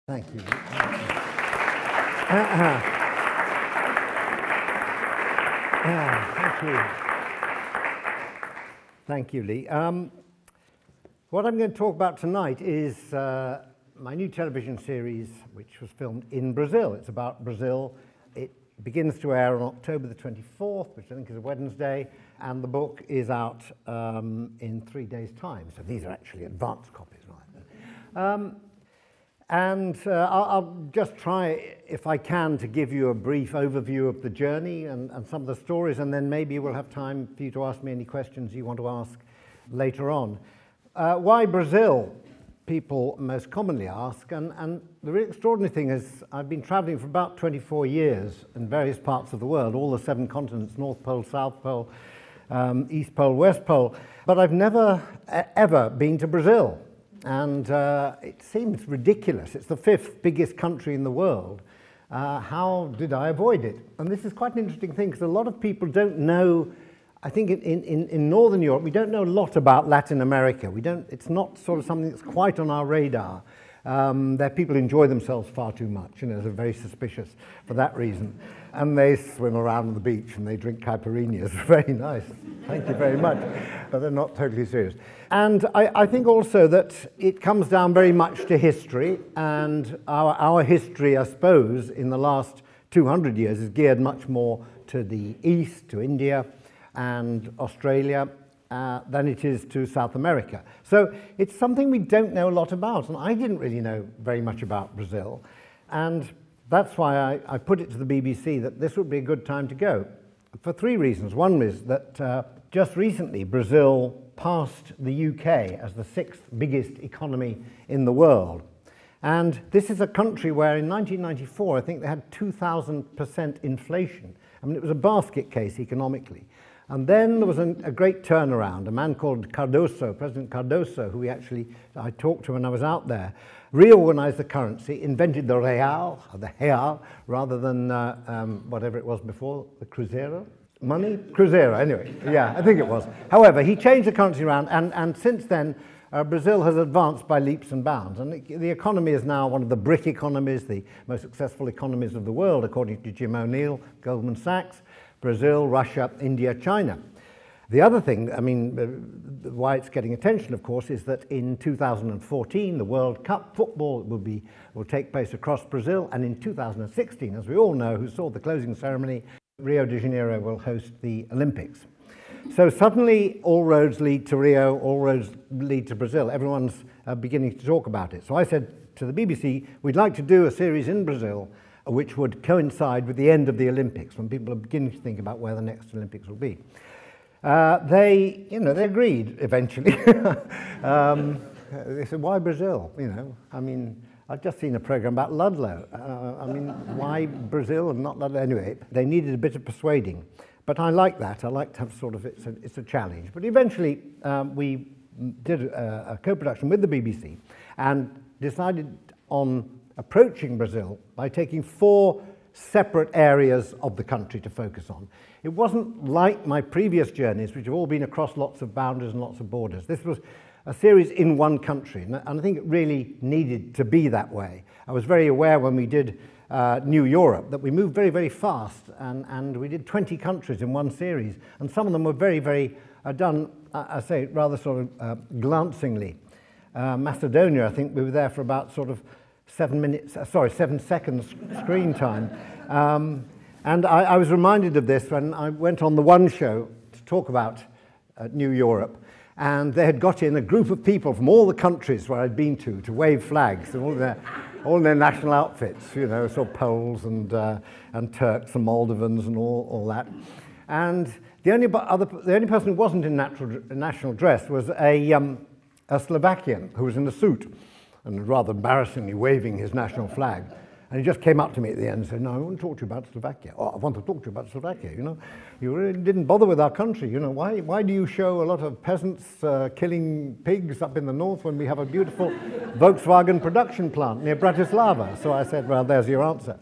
Thank you. Thank you. Thank you, Lee. What I'm going to talk about tonight is my new television series, which was filmed in Brazil. It's about Brazil. It begins to air on October the 24th, which I think is a Wednesday, and the book is out in 3 days' time. So these are actually advanced copies, right? I'll just try, if I can, to give you a brief overview of the journey and some of the stories, and then maybe we'll have time for you to ask me any questions you want to ask later on. Why Brazil? People most commonly ask, and the really extraordinary thing is I've been traveling for about 24 years in various parts of the world, all the 7 continents, North Pole, South Pole, East Pole, West Pole, but I've never, ever been to Brazil. And it seems ridiculous. It's the 5th biggest country in the world. How did I avoid it? And this is quite an interesting thing because a lot of people don't know. I think in Northern Europe, we don't know a lot about Latin America. It's not sort of something that's quite on our radar. There people enjoy themselves far too much, they're very suspicious for that reason. And they swim around on the beach and they drink caipirinhas. Very nice. Thank you very much. But they're not totally serious. And I think also that it comes down very much to history, and our history, I suppose, in the last 200 years is geared much more to the east, to India and Australia, than it is to South America. So it's something we don't know a lot about, and I didn't really know very much about Brazil. And that's why I put it to the BBC that this would be a good time to go, for 3 reasons. One is that just recently Brazil passed the UK as the 6th biggest economy in the world. And this is a country where in 1994, I think they had 2,000% inflation. I mean, it was a basket case economically. And then there was a great turnaround. A man called Cardoso, President Cardoso, who I talked to when I was out there, reorganized the currency, invented the real, rather than whatever it was before, the cruzeiro. Money? Cruzeiro, anyway. Yeah, I think it was. However, he changed the currency around, and since then, Brazil has advanced by leaps and bounds. And the economy is now one of the BRIC economies, the most successful economies of the world, according to Jim O'Neill, Goldman Sachs. Brazil, Russia, India, China. The other thing, I mean, why it's getting attention, of course, is that in 2014, the World Cup football will take place across Brazil, and in 2016, as we all know, who saw the closing ceremony, Rio de Janeiro will host the Olympics. So suddenly, all roads lead to Rio, all roads lead to Brazil. Everyone's beginning to talk about it. So I said to the BBC, we'd like to do a series in Brazil which would coincide with the end of the Olympics, when people are beginning to think about where the next Olympics will be. They agreed eventually. They said, why Brazil? I mean, I've just seen a program about Ludlow. I mean, why Brazil and not Ludlow? Anyway, they needed a bit of persuading. But I like that. I like to have sort of, it's a challenge. But eventually, we did a co-production with the BBC and decided on approaching Brazil by taking 4 separate areas of the country to focus on. It wasn't like my previous journeys, which have all been across lots of boundaries and lots of borders. This was a series in one country, and I think it really needed to be that way. I was very aware when we did New Europe that we moved very, very fast, and we did 20 countries in one series, and some of them were very, very done, I say, rather sort of glancingly. Macedonia, I think we were there for about sort of 7 seconds screen time. And I was reminded of this when I went on the One show to talk about New Europe, and they had got in a group of people from all the countries where I'd been to wave flags, and all their national outfits, sort of Poles and Turks and Moldovans and all that. And the only person who wasn't in national dress was a Slovakian who was in a suit, and rather embarrassingly waving his national flag. And he just came up to me at the end and said, no, I want to talk to you about Slovakia. Oh, I want to talk to you about Slovakia, You really didn't bother with our country, Why do you show a lot of peasants killing pigs up in the north when we have a beautiful Volkswagen production plant near Bratislava? So I said, well, there's your answer.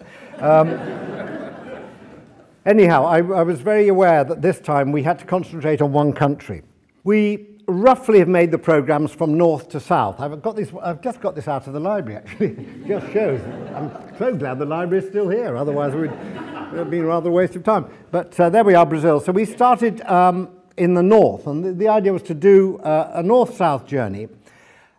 Anyhow, I was very aware that this time we had to concentrate on one country. We roughly have made the programmes from north to south. I've just got this out of the library, actually. It just shows. I'm so glad the library is still here, otherwise it would have been rather a waste of time. But there we are, Brazil. So we started in the north, and the idea was to do a north-south journey.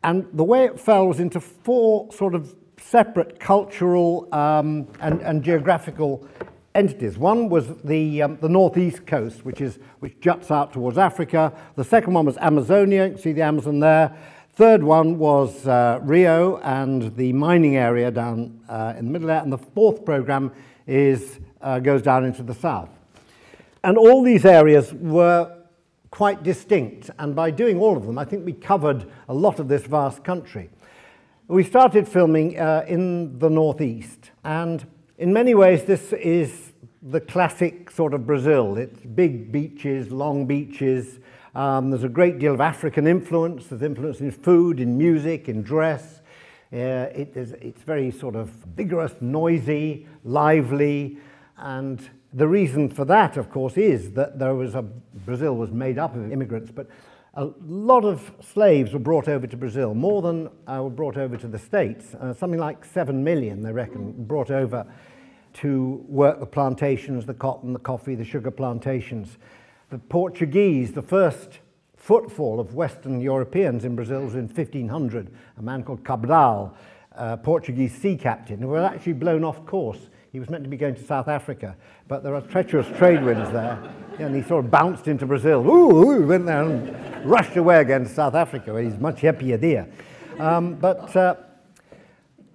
And the way it fell was into 4 sort of separate cultural and geographical entities. One was the northeast coast, which juts out towards Africa. The second one was Amazonia. You can see the Amazon there. Third one was Rio and the mining area down in the middle there. And the fourth program goes down into the south. And all these areas were quite distinct. And by doing all of them, I think we covered a lot of this vast country. We started filming in the northeast, and in many ways this is the classic sort of Brazil. It's big beaches, long beaches. There's a great deal of African influence. There's influence in food, in music, in dress. It's very sort of vigorous, noisy, lively, and the reason for that, of course, is that Brazil was made up of immigrants, but a lot of slaves were brought over to Brazil, more than were brought over to the States. Something like 7 million, they reckon, brought over to work the plantations, the cotton, the coffee, the sugar plantations. The Portuguese, the first footfall of Western Europeans in Brazil was in 1500. A man called Cabral, a Portuguese sea captain, who was actually blown off course. He was meant to be going to South Africa, but there are treacherous trade winds there, and he sort of bounced into Brazil. Ooh, went there and rushed away again to South Africa, where he's much happier there. But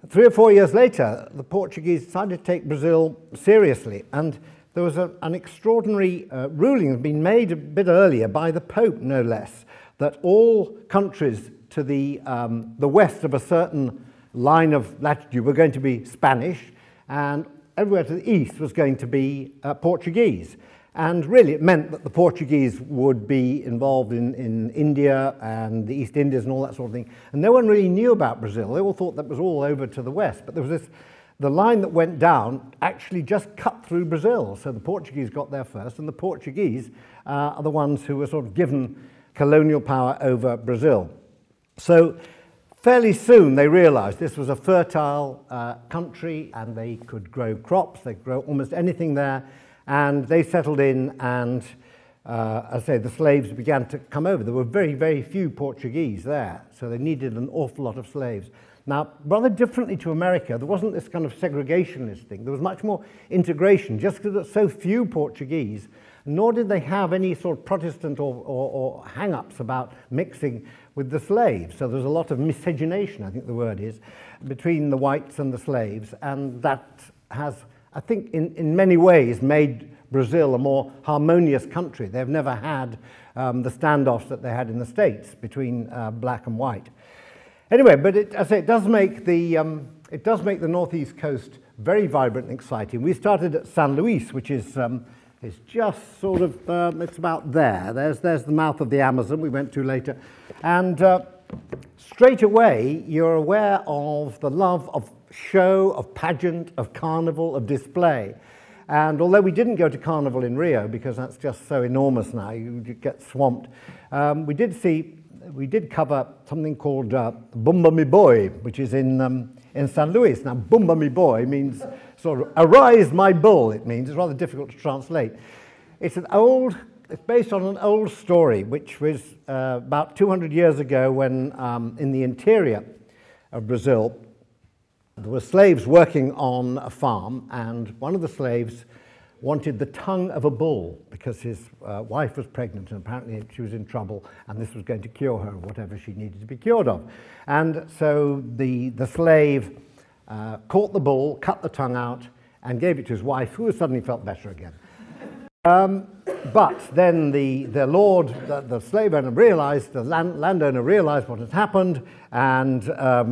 3 or 4 years later, the Portuguese decided to take Brazil seriously, and there was an extraordinary ruling that had been made a bit earlier by the Pope, no less, that all countries to the west of a certain line of latitude were going to be Spanish, and everywhere to the east was going to be Portuguese. And really it meant that the Portuguese would be involved in India and the East Indies and all that sort of thing. And no one really knew about Brazil. They all thought that was all over to the west. But there was the line that went down actually just cut through Brazil. So the Portuguese got there first, and the Portuguese are the ones who were sort of given colonial power over Brazil. So fairly soon they realized this was a fertile country, and they could grow crops, they could grow almost anything there, and they settled in, and as I say, the slaves began to come over. There were very, very few Portuguese there, so they needed an awful lot of slaves. Now, rather differently to America, there wasn't this kind of segregationist thing. There was much more integration, just because there were so few Portuguese, nor did they have any sort of Protestant or hang-ups about mixing with the slaves. So there's a lot of miscegenation, I think the word is, between the whites and the slaves, and that has, I think, in many ways made Brazil a more harmonious country. They've never had the standoffs that they had in the States between black and white. Anyway, but as I say, it does make the northeast coast very vibrant and exciting. We started at San Luis, which is just sort of, it's about there. There's the mouth of the Amazon we went to later. And straight away, you're aware of the love of show, of pageant, of carnival, of display. And although we didn't go to carnival in Rio, because that's just so enormous now, you get swamped, we did cover something called Bumba Mi Boy, which is in San Luis. Now, Bumba Mi Boy means sort of, arise my bull, it means. It's rather difficult to translate. It's based on an old story, which was about 200 years ago when in the interior of Brazil, there were slaves working on a farm, and one of the slaves wanted the tongue of a bull because his wife was pregnant, and apparently she was in trouble, and this was going to cure her of whatever she needed to be cured of. And so the slave caught the bull, cut the tongue out, and gave it to his wife, who suddenly felt better again. But then the slave owner realized, the landowner realized what had happened, and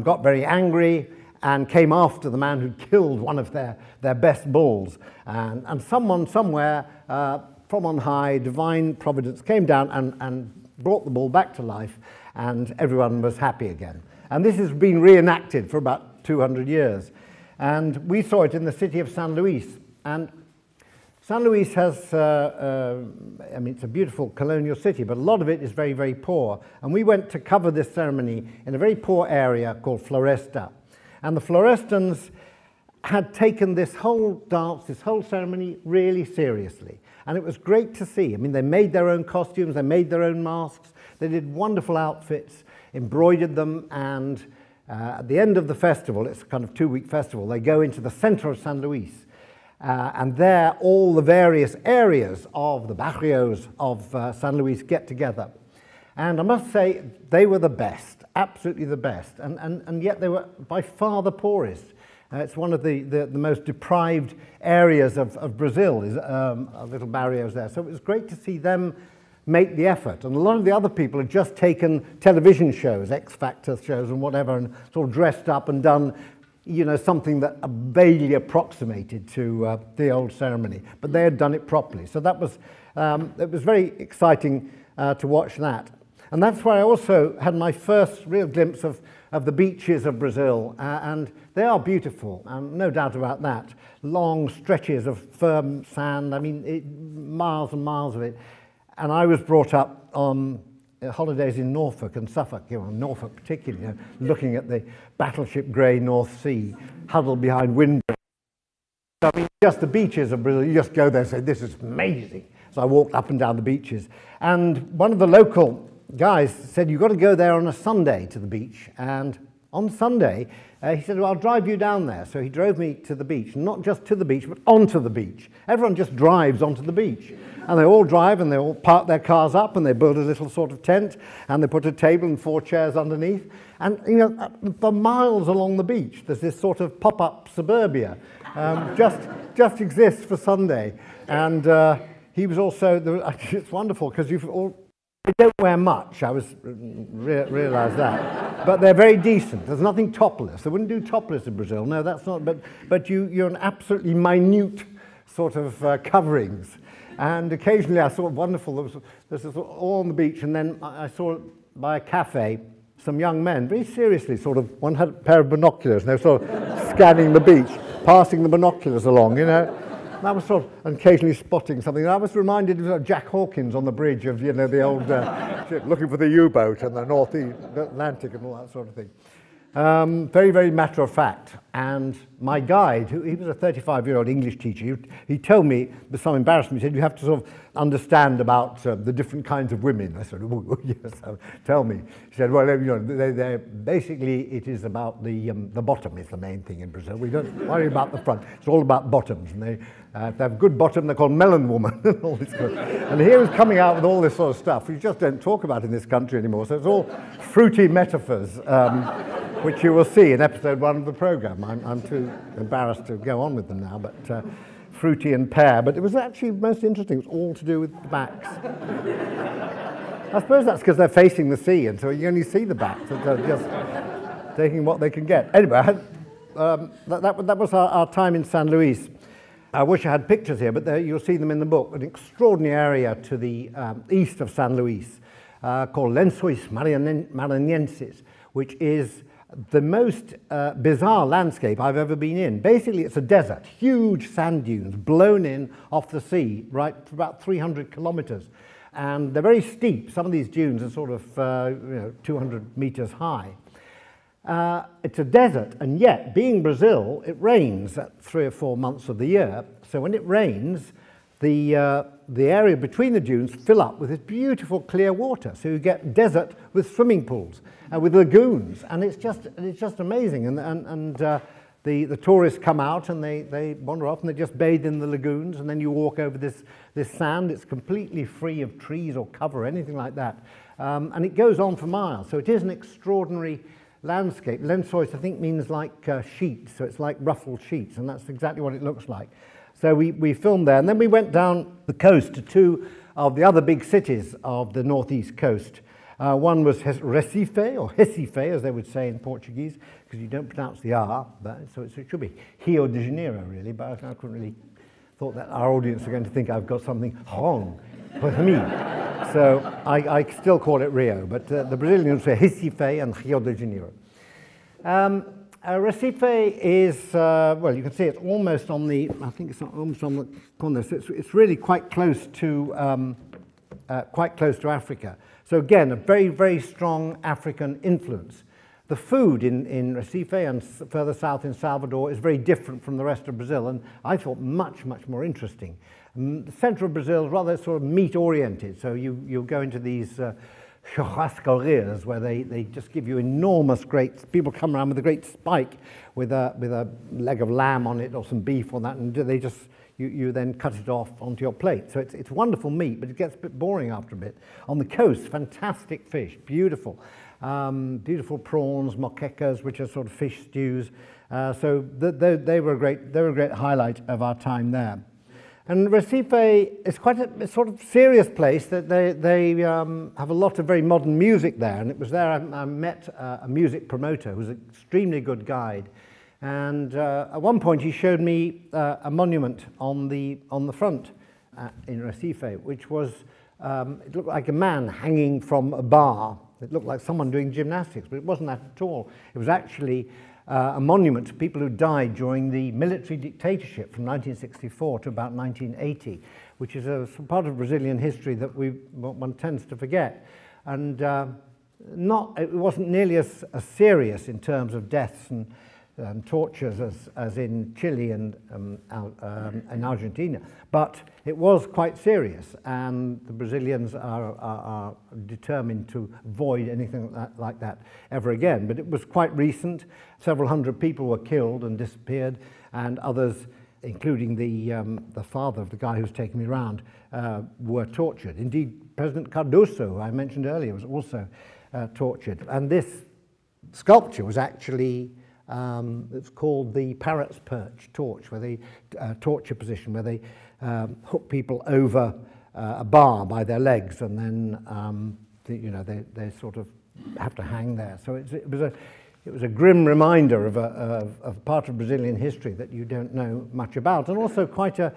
got very angry, and came after the man who'd killed one of their best bulls. And someone somewhere from on high, divine providence, came down and brought the bull back to life, and everyone was happy again. And this has been reenacted for about 200 years. And we saw it in the city of San Luis. And San Luis has, I mean, it's a beautiful colonial city, but a lot of it is very, very poor. And we went to cover this ceremony in a very poor area called Floresta. And the Florestans had taken this whole dance, this whole ceremony really seriously. And it was great to see. I mean, they made their own costumes, they made their own masks, they did wonderful outfits, embroidered them, and at the end of the festival, it's a kind of 2-week festival, they go into the center of San Luis. And there, all the various areas of the barrios of San Luis get together. And I must say, they were the best, absolutely the best. And yet they were by far the poorest. It's one of the most deprived areas of Brazil, is little barrios there. So it was great to see them make the effort. And a lot of the other people had just taken television shows, X Factor shows and whatever, and sort of dressed up and done, you know, something that vaguely approximated to the old ceremony, but they had done it properly. So that was, it was very exciting to watch that. And that's where I also had my first real glimpse of the beaches of Brazil, and they are beautiful, no doubt about that. Long stretches of firm sand, I mean, miles and miles of it. And I was brought up on holidays in Norfolk and Suffolk, you know, Norfolk particularly, you know, looking at the battleship grey North Sea, huddled behind windbreaks. I mean, just the beaches of Brazil, you just go there and say, this is amazing. So I walked up and down the beaches. And one of the local guys said, you've got to go there on a Sunday to the beach. And on Sunday, he said, well, I'll drive you down there. So he drove me to the beach, not just to the beach, but onto the beach. Everyone just drives onto the beach. And they all drive and they all park their cars up and they build a little sort of tent and they put a table and 4 chairs underneath. And, you know, for miles along the beach, there's this sort of pop-up suburbia, just exists for Sunday. And he was also, it's wonderful because they don't wear much, I realised that. But they're very decent. There's nothing topless. They wouldn't do topless in Brazil. No, that's not, but you're an absolutely minute sort of coverings. And occasionally I saw wonderful, there's this all on the beach, and then I saw by a cafe some young men, very seriously, sort of, one had a pair of binoculars, and they were sort of scanning the beach, passing the binoculars along, you know. And I was sort of occasionally spotting something. And I was reminded of Jack Hawkins on the bridge of, you know, the old ship, looking for the U-boat and the North Atlantic and all that sort of thing. Very, very matter of fact. And my guide, he was a 35-year-old English teacher, he told me, with some embarrassment, he said, you have to sort of understand about the different kinds of women. I said, oh, yes, tell me. He said, well, you know, they're basically, it is about the bottom is the main thing in Brazil. We don't worry about the front. It's all about bottoms. And they have a good bottom, they're called melon woman. And all this kind of, and here he's coming out with all this sort of stuff we just don't talk about in this country anymore. So it's all fruity metaphors, which you will see in episode 1 of the programme. I'm too embarrassed to go on with them now, but fruity and pear. But it was actually most interesting. It was all to do with the backs. I suppose that's because they're facing the sea, and so you only see the backs. So they're just taking what they can get. Anyway, that was our time in San Luis. I wish I had pictures here, but you'll see them in the book. An extraordinary area to the east of San Luis called Lençóis Maranhenses, which is the most bizarre landscape I've ever been in. Basically, it's a desert, huge sand dunes blown in off the sea, right, for about 300 kilometers. And they're very steep. Some of these dunes are sort of 200 meters high. It's a desert, and yet, being Brazil, it rains at 3 or 4 months of the year. So when it rains, the area between the dunes fill up with this beautiful clear water. So you get desert with swimming pools, with lagoons, and it's just amazing. And the tourists come out and they wander off and they just bathe in the lagoons, and then you walk over this sand. It's completely free of trees or cover, anything like that, and it goes on for miles. So it is an extraordinary landscape. Lençóis, I think, means like sheets, so it's like ruffled sheets, and that's exactly what it looks like. So we filmed there, and then we went down the coast to 2 of the other big cities of the northeast coast. One was Recife, or Recife, as they would say in Portuguese, because you don't pronounce the R, so it should be Rio de Janeiro, really, but I couldn't really thought that our audience are going to think I've got something wrong with me. So I still call it Rio, but the Brazilians say Recife and Rio de Janeiro. Recife is, well, you can see it's almost on the, I think it's almost on the corner, so it's really quite close to Africa. So again, a very, very strong African influence. The food in Recife and further south in Salvador is very different from the rest of Brazil, and I thought much, much more interesting. The center of Brazil is rather sort of meat-oriented, so you'll go into these churrascarias where they just give you enormous great, people come around with a great spike with a leg of lamb on it or some beef on that, and they just, you then cut it off onto your plate. So it's wonderful meat, but it gets a bit boring after a bit. On the coast, fantastic fish, beautiful. Beautiful prawns, moquecas, which are sort of fish stews. So they were a great highlight of our time there. And Recife is quite a sort of serious place. That they have a lot of very modern music there, and it was there I met a music promoter who was an extremely good guide. And at one point he showed me a monument on the front in Recife, which was it looked like a man hanging from a bar. It looked like someone doing gymnastics, but it wasn't that at all. It was actually a monument to people who died during the military dictatorship from 1964 to about 1980, which is a part of Brazilian history that one tends to forget. And it wasn't nearly as serious in terms of deaths and tortures as in Chile and Argentina, but it was quite serious, and the Brazilians are determined to avoid anything like that ever again. But it was quite recent. Several hundred people were killed and disappeared, and others, including the father of the guy who was taking me around, were tortured. Indeed, President Cardoso, who I mentioned earlier, was also tortured. And this sculpture was actually it's called the parrot's perch torch, where they torture position, where they hook people over a bar by their legs, and then they sort of have to hang there. So it was a grim reminder of a part of Brazilian history that you don't know much about, and also quite an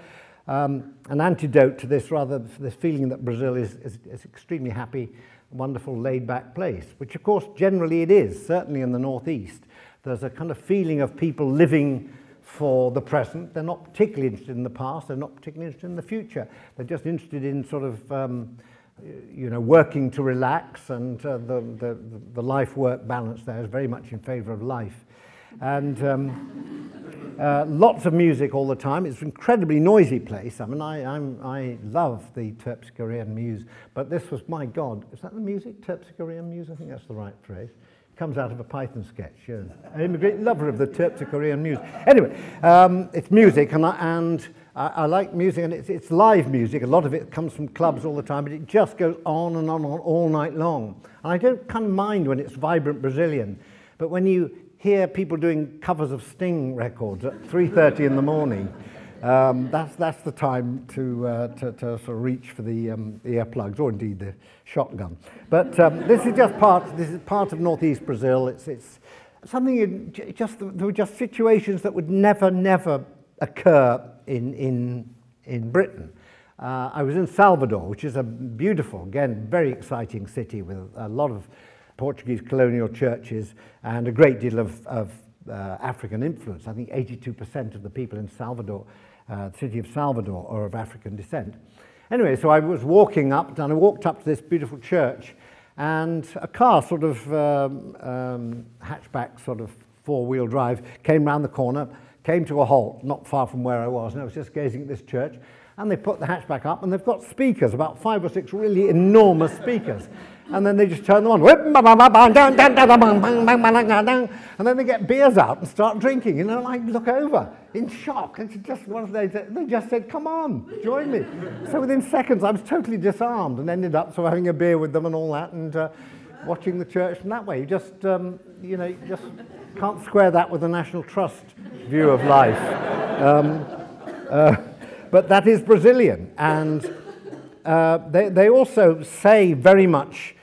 antidote to this feeling that Brazil is extremely happy, wonderful, laid-back place, which of course generally it is, certainly in the northeast. There's a kind of feeling of people living for the present. They're not particularly interested in the past. They're not particularly interested in the future. They're just interested in sort of, working to relax, and the life-work balance there is very much in favor of life. And lots of music all the time. It's an incredibly noisy place. I mean, I love the Terpsichorean muse, but this was, my God, is that the music? Terpsichorean muse? I think that's the right phrase. Comes out of a Python sketch. Yes. I'm a great lover of the Terpsichorean music. Anyway, it's music, and I like music, and it's live music. A lot of it comes from clubs all the time, but it just goes on and on all night long. And I don't kind of mind when it's vibrant Brazilian, but when you hear people doing covers of Sting records at 3:30 in the morning, that's the time to sort of reach for the earplugs, or indeed the shotgun. But this is part of northeast Brazil. It's something there were just situations that would never occur in Britain. I was in Salvador, which is a beautiful, again, very exciting city with a lot of Portuguese colonial churches and a great deal of African influence. I think 82% of the people in Salvador, the city of Salvador, are of African descent. Anyway, so I was walking up, and I walked up to this beautiful church, and a car, sort of hatchback, sort of four-wheel drive, came round the corner, came to a halt not far from where I was, and I was just gazing at this church, and they put the hatchback up, and they've got speakers, about 5 or 6 really enormous speakers. And then they just turn them on, and then they get beers out and start drinking. And I look over in shock. It's just they just said, "Come on, join me." So within seconds, I was totally disarmed and ended up having a beer with them and all that, and watching the church in that way. You just just can't square that with the National Trust view of life. But that is Brazilian, and they also say very much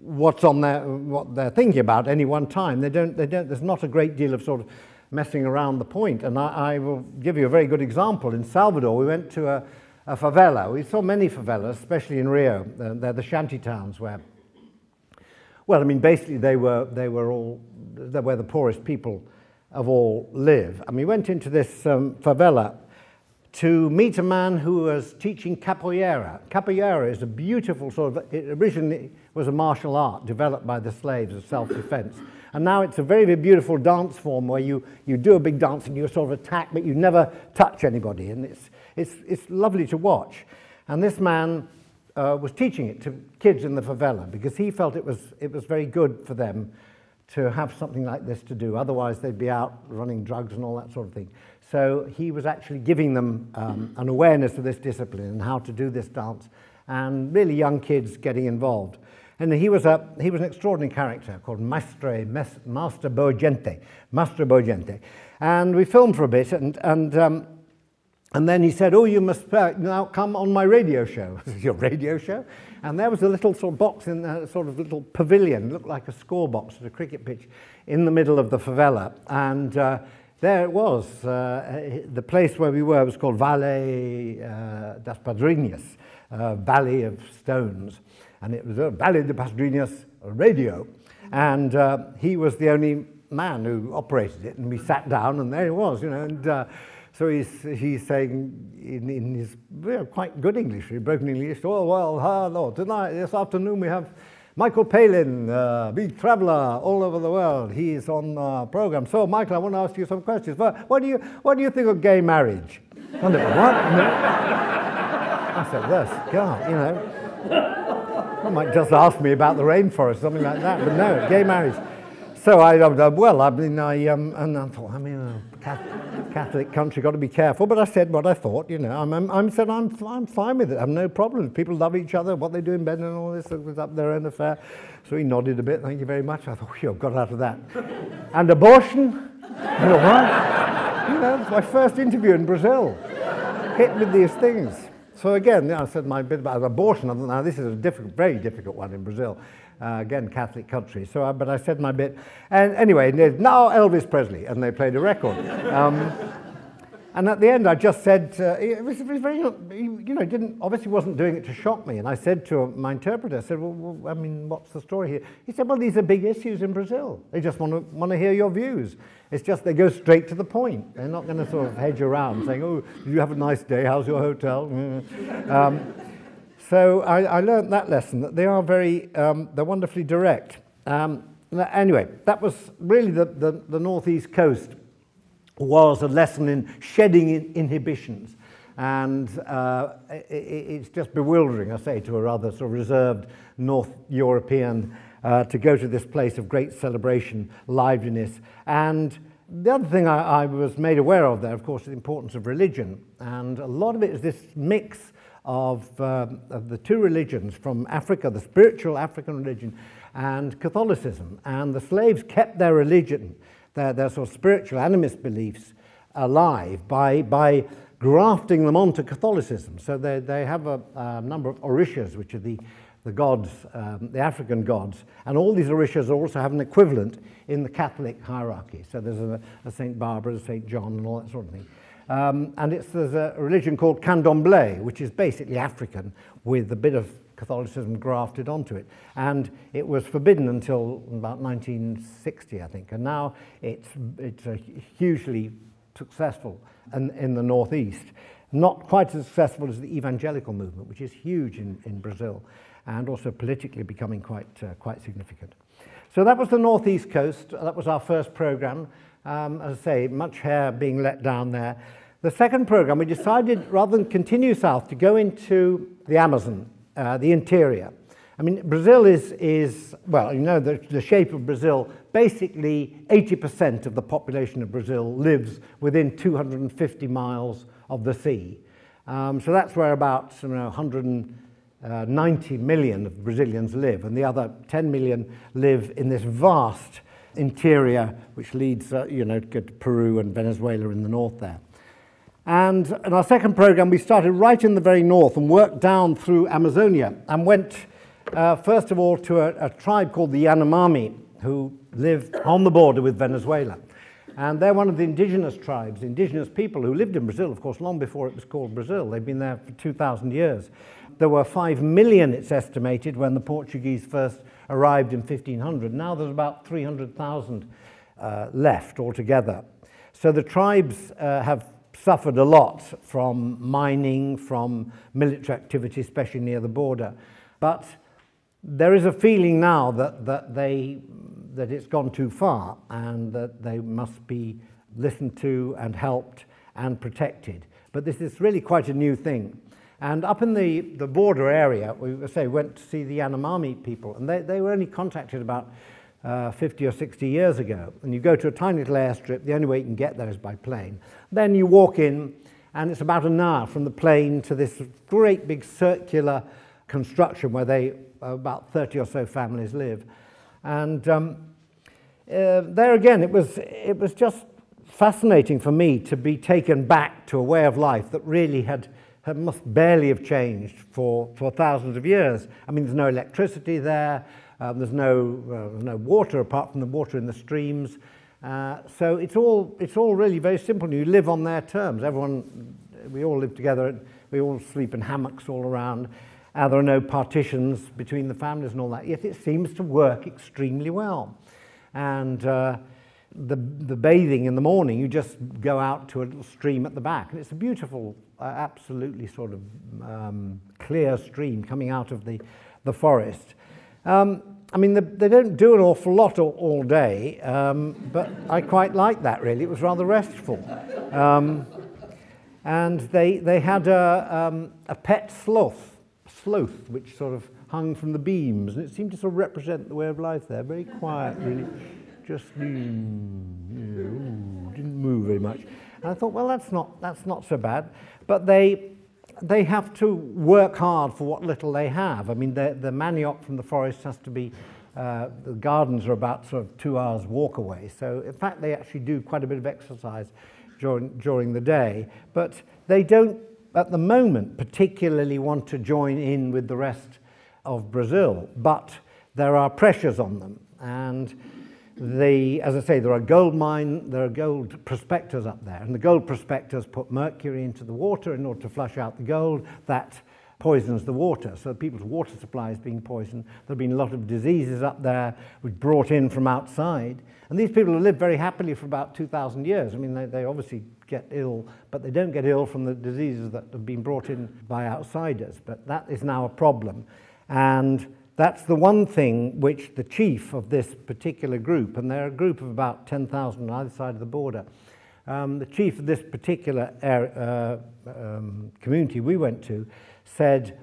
what they're thinking about at any one time. They don't. There's not a great deal of sort of messing around the point. And I will give you a very good example. In Salvador, we went to a favela. We saw many favelas, especially in Rio. They're the shanty towns where, well, I mean, basically they were the poorest people of all live. And we went into this favela to meet a man who was teaching capoeira. Capoeira is a beautiful sort of, it originally was a martial art developed by the slaves as self-defense. And now it's a very, very beautiful dance form where you do a big dance and you sort of attack, but you never touch anybody. And it's lovely to watch. And this man was teaching it to kids in the favela because he felt it was very good for them to have something like this to do. Otherwise, they'd be out running drugs and all that sort of thing. So he was actually giving them an awareness of this discipline and how to do this dance, and really young kids getting involved. And he was an extraordinary character called Maestro Boggente. And we filmed for a bit, and then he said, "Oh, you must now come on my radio show." Your radio show? And there was a little sort of box in a sort of little pavilion, looked like a score box at a cricket pitch, in the middle of the favela. And there it was. The place where we were was called Vale das Padrinhas, Valley of Stones. And it was a Valley de Padrinhas radio. And he was the only man who operated it. And we sat down, and there he was, you know. And so he's saying in his quite good English, broken English, "Oh, well, hello, this afternoon we have Michael Palin, big traveller all over the world. He's on the program. So, Michael, I want to ask you some questions. What do you think of gay marriage?" I went, "What?" I said, "Yes, God, you know. I might just ask me about the rainforest, something like that, but no, gay marriage." So I thought, Catholic country, got to be careful. But I said what I thought, you know. I'm fine with it. I have no problem. People love each other. What they do in bed and all this was up their own affair. So he nodded a bit. "Thank you very much." I thought, "Phew, I've got out of that." And abortion? I thought, what? You know, it's my first interview in Brazil. Hit with these things. So again, I said my bit about abortion. I thought, now this is a very difficult one in Brazil. Again, Catholic country. So, but I said my bit. And anyway, now Elvis Presley, and they played a record. And at the end, I just said, it was very, you know, obviously wasn't doing it to shock me. And I said to my interpreter, I said, well, I mean, what's the story here? He said, well, these are big issues in Brazil. They just want to hear your views. It's just they go straight to the point. They're not going to sort of hedge around saying, "Oh, did you have a nice day? How's your hotel?" So I learned that lesson, that they are they're wonderfully direct. Anyway, that was really the northeast coast was a lesson in shedding inhibitions. And it's just bewildering, I say, to a rather sort of reserved North European to go to this place of great celebration, liveliness. And the other thing I was made aware of there, of course, is the importance of religion. And a lot of it is this mix of the two religions from Africa, the spiritual African religion and Catholicism. And the slaves kept their religion, their sort of spiritual animist beliefs alive by grafting them onto Catholicism. So they have a number of orishas, which are the gods, the African gods, and all these orishas also have an equivalent in the Catholic hierarchy. So there's a St. Barbara, a St. John, and all that sort of thing. And there's a religion called Candomblé, which is basically African with a bit of Catholicism grafted onto it. And it was forbidden until about 1960, I think. And now it's hugely successful in the Northeast. Not quite as successful as the evangelical movement, which is huge in Brazil, and also politically becoming quite significant. So that was the Northeast Coast. That was our first program. As I say, much hair being let down there. The second program, we decided, rather than continue south, to go into the Amazon, the interior. I mean, Brazil is well, you know, the shape of Brazil, basically 80% of the population of Brazil lives within 250 miles of the sea. So that's where about 190 million of Brazilians live, and the other 10 million live in this vast interior, which leads, to Peru and Venezuela in the north there. And in our second program, we started right in the very north and worked down through Amazonia and went, first of all, to a tribe called the Yanomami, who lived on the border with Venezuela. And they're one of the indigenous tribes, indigenous people who lived in Brazil, of course, long before it was called Brazil. They've been there for 2,000 years. There were 5 million, it's estimated, when the Portuguese first arrived in 1500. Now there's about 300,000 left altogether. So the tribes have suffered a lot from mining, from military activity, especially near the border. But there is a feeling now that it's gone too far and that they must be listened to and helped and protected. But this is really quite a new thing. And up in the border area, we went to see the Yanomami people, and they were only contacted about 50 or 60 years ago. And you go to a tiny little airstrip, the only way you can get there is by plane. Then you walk in, and it's about an hour from the plane to this great big circular construction where about 30 or so families live. And there again, it was just fascinating for me to be taken back to a way of life that really must barely have changed for thousands of years. I mean, there's no electricity there, there's no water apart from the water in the streams. So it's all really very simple. You live on their terms. We all live together. We all sleep in hammocks all around. There are no partitions between the families and all that. Yet it seems to work extremely well. And the bathing in the morning, you just go out to a little stream at the back, and it's a beautiful, absolutely sort of clear stream coming out of the forest. I mean, they don't do an awful lot all day, but I quite like that, really. It was rather restful. And they had a pet sloth, which sort of hung from the beams, and it seemed to sort of represent the way of life there. Very quiet, really. Just didn't move very much. And I thought, well, that's not so bad. But they have to work hard for what little they have. I mean, the manioc from the forest has to be, the gardens are about sort of 2 hours walk away. So in fact, they actually do quite a bit of exercise during the day. But they don't, at the moment, particularly want to join in with the rest of Brazil. But there are pressures on them. And as I say, there are gold prospectors up there, and the gold prospectors put mercury into the water in order to flush out the gold. That poisons the water, so people's water supply is being poisoned. There have been a lot of diseases up there which brought in from outside, and these people have lived very happily for about 2,000 years. I mean, they obviously get ill, but they don't get ill from the diseases that have been brought in by outsiders. But that is now a problem, and that's the one thing which the chief of this particular group, and they're a group of about 10,000 on either side of the border, the chief of this particular community we went to said,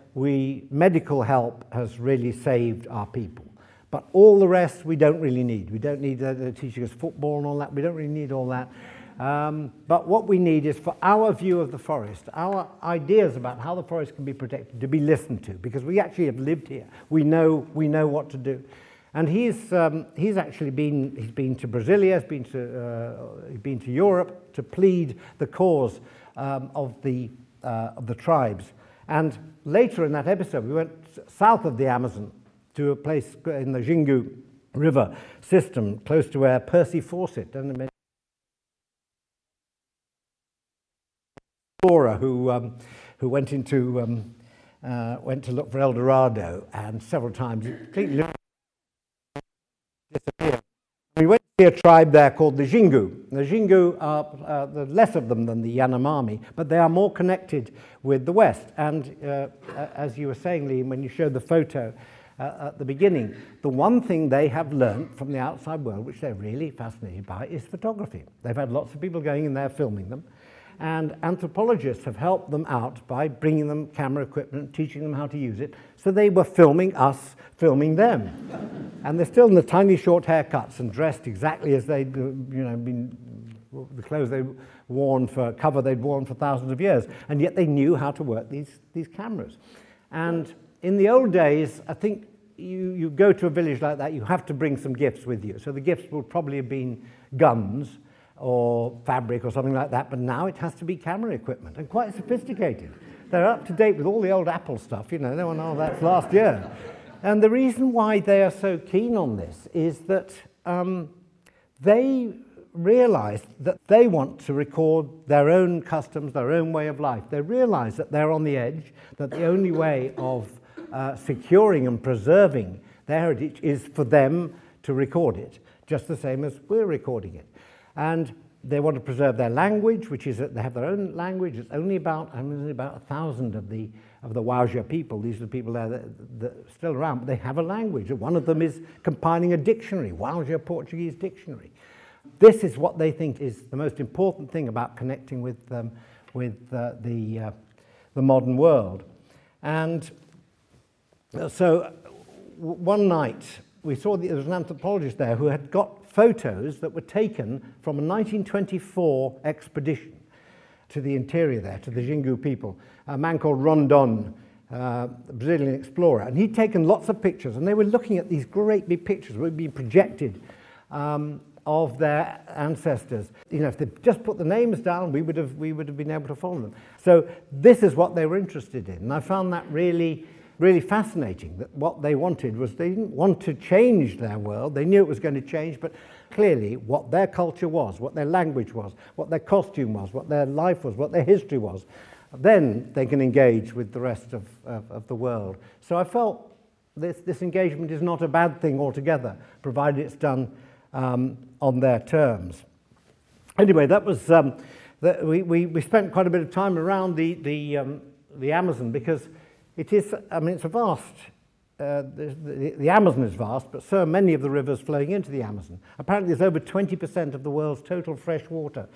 medical help has really saved our people. But all the rest we don't really need. We don't need teaching us football and all that. We don't really need all that. But what we need is for our view of the forest, our ideas about how the forest can be protected, to be listened to, because we actually have lived here. We know what to do. And he's actually been to Brasilia, he's been to Europe to plead the cause of the tribes. And later in that episode, we went south of the Amazon to a place in the Xingu River system, close to where Percy Fawcett, who went to look for El Dorado, and several times he completely disappeared. We went to see a tribe there called the Xingu. The Xingu are less of them than the Yanomami, but they are more connected with the West. And as you were saying, Liam, when you showed the photo at the beginning, the one thing they have learned from the outside world, which they're really fascinated by, is photography. They've had lots of people going in there filming them. And anthropologists have helped them out by bringing them camera equipment, teaching them how to use it. So they were filming us, filming them. And they're still in the tiny short haircuts and dressed exactly as they'd been, the clothes they'd worn for cover they'd worn for thousands of years. And yet they knew how to work these cameras. And in the old days, I think you go to a village like that, you have to bring some gifts with you. So the gifts would probably have been guns, or fabric or something like that, but now it has to be camera equipment, and quite sophisticated. They're up to date with all the old Apple stuff, they went, oh, that's last year. And the reason why they are so keen on this is that they realize that they want to record their own customs, their own way of life. They realize that they're on the edge, that the only way of securing and preserving their heritage is for them to record it, just the same as we're recording it. And they want to preserve their language, which is that they have their own language. It's only about 1,000 of the Wajir people. These are the people there that are still around, but they have a language. One of them is compiling a dictionary, Wajir Portuguese dictionary. This is what they think is the most important thing about connecting with the modern world. And so one night we saw that there was an anthropologist there who had got photos that were taken from a 1924 expedition to the interior there, to the Xingu people, a man called Rondon, a Brazilian explorer. And he'd taken lots of pictures, and they were looking at these great big pictures that were being projected of their ancestors. You know, if they just put the names down, we would have been able to follow them. So this is what they were interested in, and I found that really fascinating. That what they wanted was, they didn't want to change their world. They knew it was going to change, but clearly what their culture was, what their language was, what their costume was, what their life was, what their history was, then they can engage with the rest of the world. So I felt this engagement is not a bad thing altogether, provided it's done on their terms. Anyway, that was we spent quite a bit of time around the Amazon, because it is, I mean, it's a vast. The Amazon is vast, but so are many of the rivers flowing into the Amazon. Apparently, there's over 20% of the world's total fresh water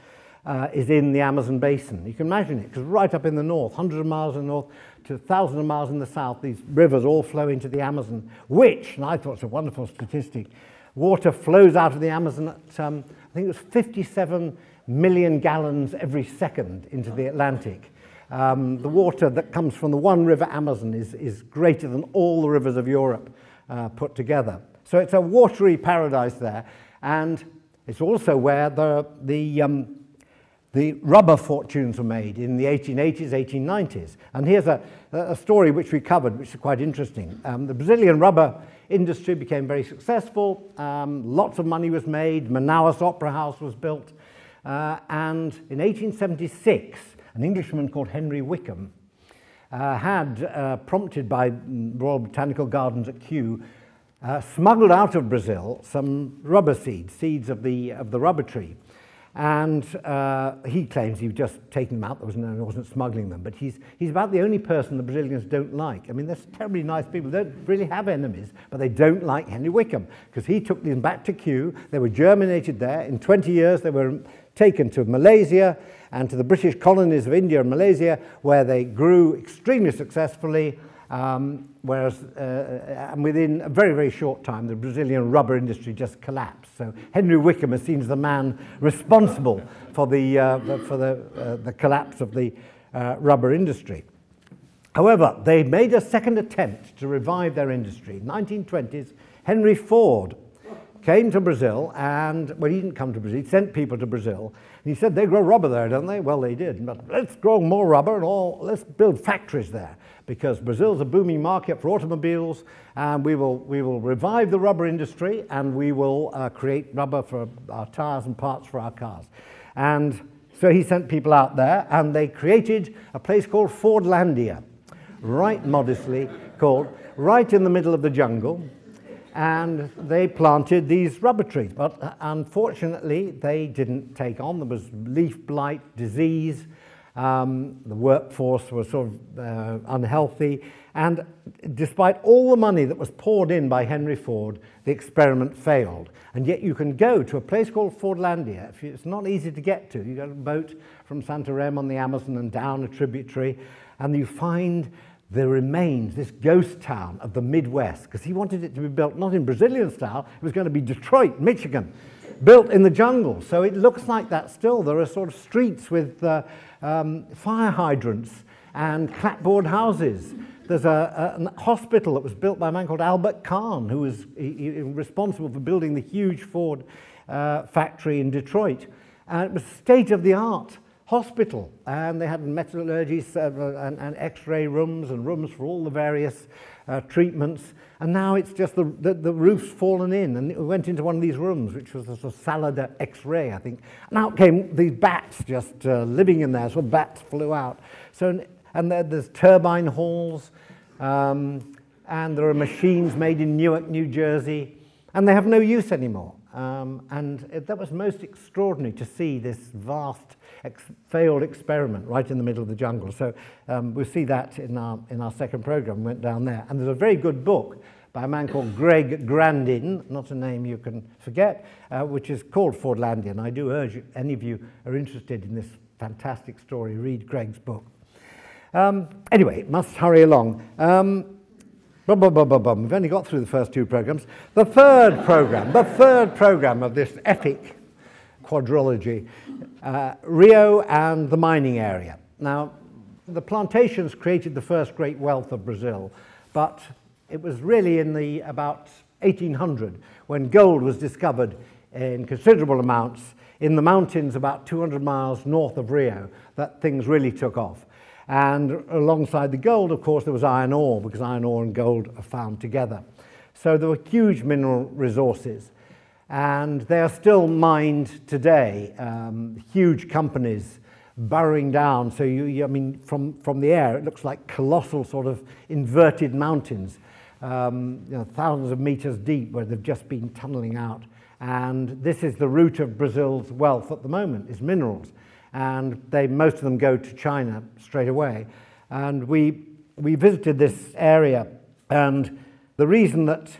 is in the Amazon basin. You can imagine it, because right up in the north, hundreds of miles in the north to thousands of miles in the south, these rivers all flow into the Amazon, which, and I thought it's a wonderful statistic, water flows out of the Amazon at, I think it was 57 million gallons every second into the Atlantic. The water that comes from the one river, Amazon, is greater than all the rivers of Europe put together. So it's a watery paradise there, and it's also where the rubber fortunes were made in the 1880s, 1890s. And here's a story which we covered, which is quite interesting. The Brazilian rubber industry became very successful. Lots of money was made. Manaus Opera House was built. And in 1876, an Englishman called Henry Wickham had, prompted by Royal Botanical Gardens at Kew, smuggled out of Brazil some rubber seeds of the rubber tree. And he claims he was just taking them out. He wasn't smuggling them. But he's about the only person the Brazilians don't like. I mean, they're terribly nice people. They don't really have enemies, but they don't like Henry Wickham, because he took them back to Kew. They were germinated there. In 20 years, they were taken to Malaysia and to the British colonies of India and Malaysia, where they grew extremely successfully. Whereas and within a very, very short time, the Brazilian rubber industry just collapsed. So Henry Wickham is seen as the man responsible for the collapse of the rubber industry. However, they made a second attempt to revive their industry. In the 1920s, Henry Ford came to Brazil, and, well, he didn't come to Brazil, he sent people to Brazil, and he said, they grow rubber there, don't they? Well, they did, but let's grow more rubber, and let's build factories there, because Brazil's a booming market for automobiles, and we will revive the rubber industry, and we will create rubber for our tires and parts for our cars. And so he sent people out there, and they created a place called Fordlandia, right modestly called, right in the middle of the jungle. And they planted these rubber trees, but unfortunately they didn't take on. There was leaf blight, disease, the workforce was sort of unhealthy, and despite all the money that was poured in by Henry Ford, the experiment failed. And yet you can go to a place called Fordlandia. It's not easy to get to. You go on a boat from Santarém on the Amazon and down a tributary, and you find the remains, this ghost town of the Midwest, because he wanted it to be built not in Brazilian style, it was going to be Detroit, Michigan, built in the jungle. So it looks like that still. There are sort of streets with fire hydrants and clapboard houses. There's a hospital that was built by a man called Albert Kahn, who was responsible for building the huge Ford factory in Detroit. And it was state-of-the-art hospital, and they had metallurgy and x-ray rooms and rooms for all the various treatments, and now it's just the roof's fallen in, and it went into one of these rooms, which was a sort of salad x-ray, I think, and out came these bats just living in there. So bats flew out. So, and there's turbine halls, and there are machines made in Newark, New Jersey, and they have no use anymore. that was most extraordinary to see this vast failed experiment right in the middle of the jungle. So we'll see that in our second program. We went down there. And there's a very good book by a man called Greg Grandin, not a name you can forget, which is called Fordlandia. And I do urge you, any of you are interested in this fantastic story, read Greg's book. Anyway, must hurry along. We've only got through the first two programs. The third program of this epic quadrilogy, Rio and the mining area. Now, the plantations created the first great wealth of Brazil, but it was really in about 1800 when gold was discovered in considerable amounts in the mountains about 200 miles north of Rio that things really took off. And alongside the gold, of course, there was iron ore, because iron ore and gold are found together. So there were huge mineral resources, and they are still mined today. Huge companies burrowing down. So I mean, from the air, it looks like colossal sort of inverted mountains, thousands of meters deep, where they've just been tunneling out. And this is the root of Brazil's wealth at the moment, is minerals. And most of them go to China straight away. And we visited this area, and the reason that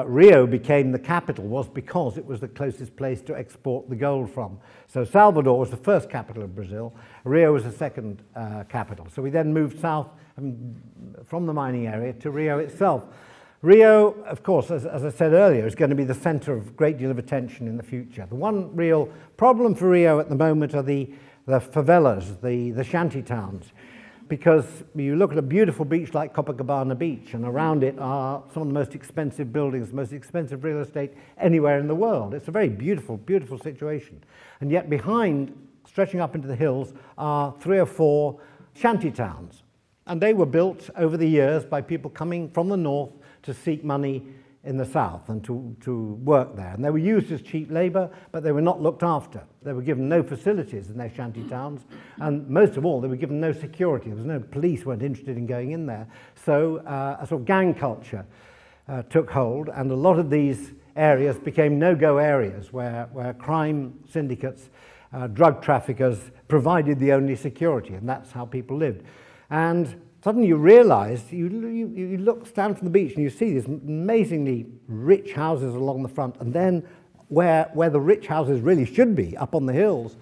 Rio became the capital was because it was the closest place to export the gold from. So Salvador was the first capital of Brazil, Rio was the second capital. So we then moved south from the mining area to Rio itself. Rio, of course, as I said earlier, is going to be the center of a great deal of attention in the future. The one real problem for Rio at the moment are the favelas, the shanty towns, because you look at a beautiful beach like Copacabana Beach, and around it are some of the most expensive buildings, the most expensive real estate anywhere in the world. It's a very beautiful, beautiful situation. And yet behind, stretching up into the hills, are 3 or 4 shanty towns. And they were built over the years by people coming from the north to seek money in the south and to work there. And they were used as cheap labor, but they were not looked after. They were given no facilities in their shanty towns, and most of all, they were given no security. There was no police, weren't interested in going in there. So a sort of gang culture took hold, and a lot of these areas became no-go areas where crime syndicates, drug traffickers provided the only security, and that's how people lived. And suddenly you realize, you stand from the beach and you see these amazingly rich houses along the front, and then where the rich houses really should be, up on the hills,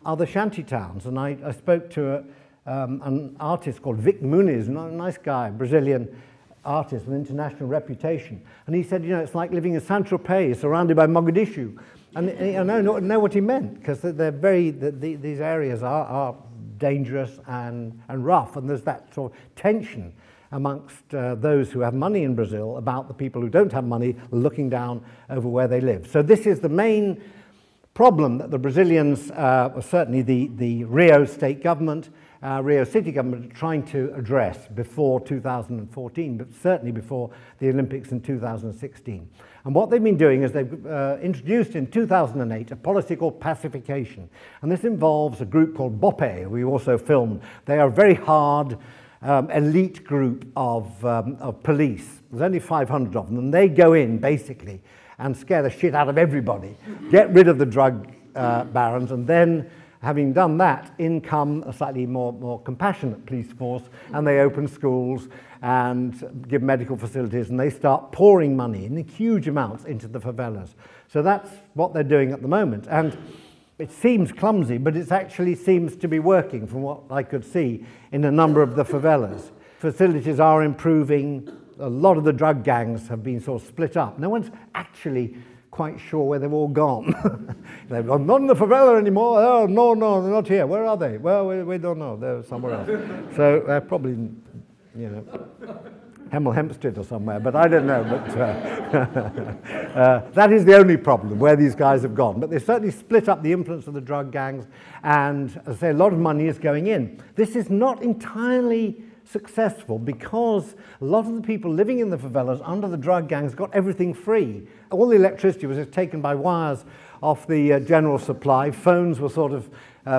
are the shanty towns. And I spoke to an artist called Vic Muniz, a nice guy, Brazilian artist with international reputation. And he said, it's like living in Saint-Tropez, surrounded by Mogadishu. And I know what he meant, because these areas are dangerous and rough, and there's that sort of tension amongst those who have money in Brazil about the people who don't have money looking down over where they live. So this is the main problem that the Brazilians, certainly the Rio state government, Rio city government, are trying to address before 2014, but certainly before the Olympics in 2016. And what they've been doing is they've introduced in 2008 a policy called pacification. And this involves a group called BOPE, we also filmed. They are a very hard elite group of police. There's only 500 of them, and they go in, basically, and scare the shit out of everybody, get rid of the drug barons, and then, having done that, in come a slightly more compassionate police force, and they open schools and give medical facilities, and they start pouring money in huge amounts into the favelas. So that's what they're doing at the moment. And it seems clumsy, but it actually seems to be working from what I could see in a number of the favelas. Facilities are improving. A lot of the drug gangs have been sort of split up. No one's actually quite sure where they've all gone. They're not in the favela anymore. Oh, no, they're not here. Where are they? Well, we don't know. They're somewhere else. So they're probably, Hemel Hempstead or somewhere, but I don't know. But that is the only problem, where these guys have gone. But they certainly split up the influence of the drug gangs, and as I say, a lot of money is going in. This is not entirely successful because a lot of the people living in the favelas under the drug gangs got everything free. All the electricity was taken by wires off the general supply. Phones were sort of,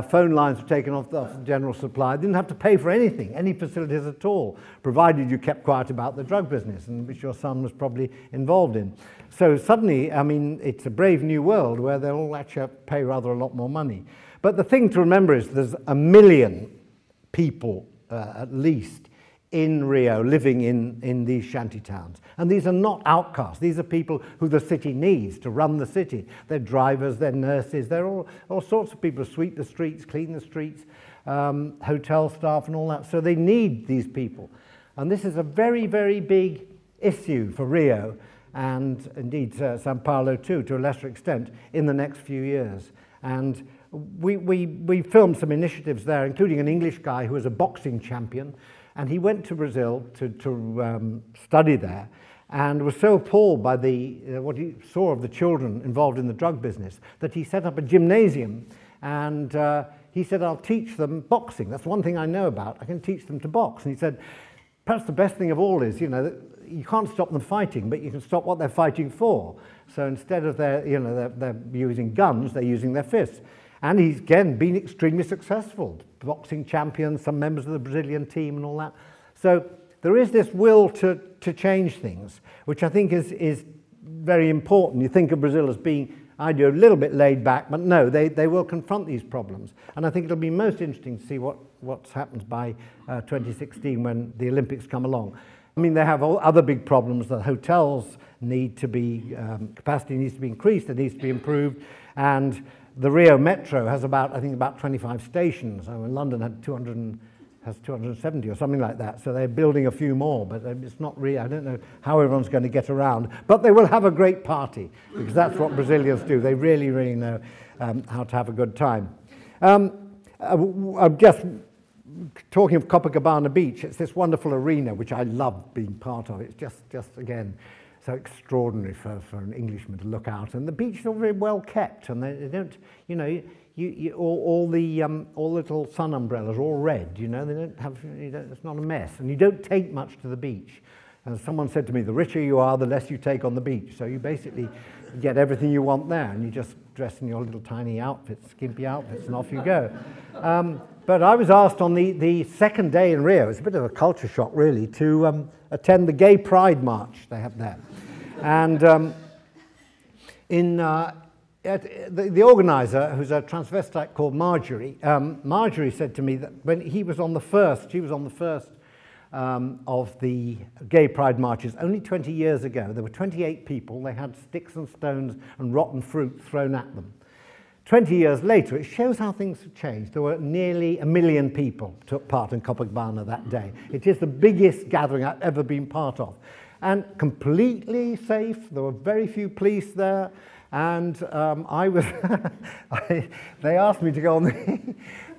phone lines were taken off the general supply. They didn't have to pay for anything, any facilities at all, provided you kept quiet about the drug business, in which your son was probably involved in. So suddenly, I mean, it's a brave new world where they'll all actually pay rather a lot more money. But the thing to remember is there's 1 million people, at least, in Rio, living in these shanty towns. And these are not outcasts. These are people who the city needs to run the city. They're drivers, they're nurses, they're all sorts of people who sweep the streets, clean the streets, hotel staff and all that. So they need these people. And this is a very, very big issue for Rio, and indeed Sao Paulo too, to a lesser extent, in the next few years. And we filmed some initiatives there, including an English guy who was a boxing champion. And he went to Brazil to study there, and was so appalled by what he saw of the children involved in the drug business that he set up a gymnasium, and he said, I'll teach them boxing. That's one thing I know about. I can teach them to box. And he said, perhaps the best thing of all is, you know, that you can't stop them fighting, but you can stop what they're fighting for. So instead of they're using guns, they're using their fists. And he's, again, been extremely successful. Boxing champion, some members of the Brazilian team and all that. So there is this will to change things, which I think is very important. You think of Brazil as being, I do, a little bit laid back, but no, they will confront these problems. And I think it'll be most interesting to see what happens by 2016 when the Olympics come along. I mean, they have other big problems. The hotels need to be, capacity needs to be increased, it needs to be improved, and the Rio Metro has about 25 stations. I mean, London has 270 or something like that. So they're building a few more, but it's not really, I don't know how everyone's going to get around. But they will have a great party, because that's what Brazilians do. They really, really know how to have a good time. I'm just talking of Copacabana Beach. It's this wonderful arena, which I love being part of. It's just again, so extraordinary for an Englishman to look out, and the beach is all very well kept, and they don't, you know, all little sun umbrellas are all red, you know, they don't have, it's not a mess, and you don't take much to the beach. And someone said to me, the richer you are, the less you take on the beach. So you basically get everything you want there, and you just dress in your little tiny outfits, skimpy outfits, and off you go. But I was asked on the second day in Rio, it's a bit of a culture shock really, to attend the Gay Pride March they have there. And the organizer, who's a transvestite called Marjorie, Marjorie said to me that when she was on the first of the Gay Pride marches only 20 years ago. There were 28 people, they had sticks and stones and rotten fruit thrown at them. 20 years later, it shows how things have changed. There were nearly 1 million people took part in Copacabana that day. It is the biggest gathering I've ever been part of. And completely safe. There were very few police there. And I was, they asked me to go on the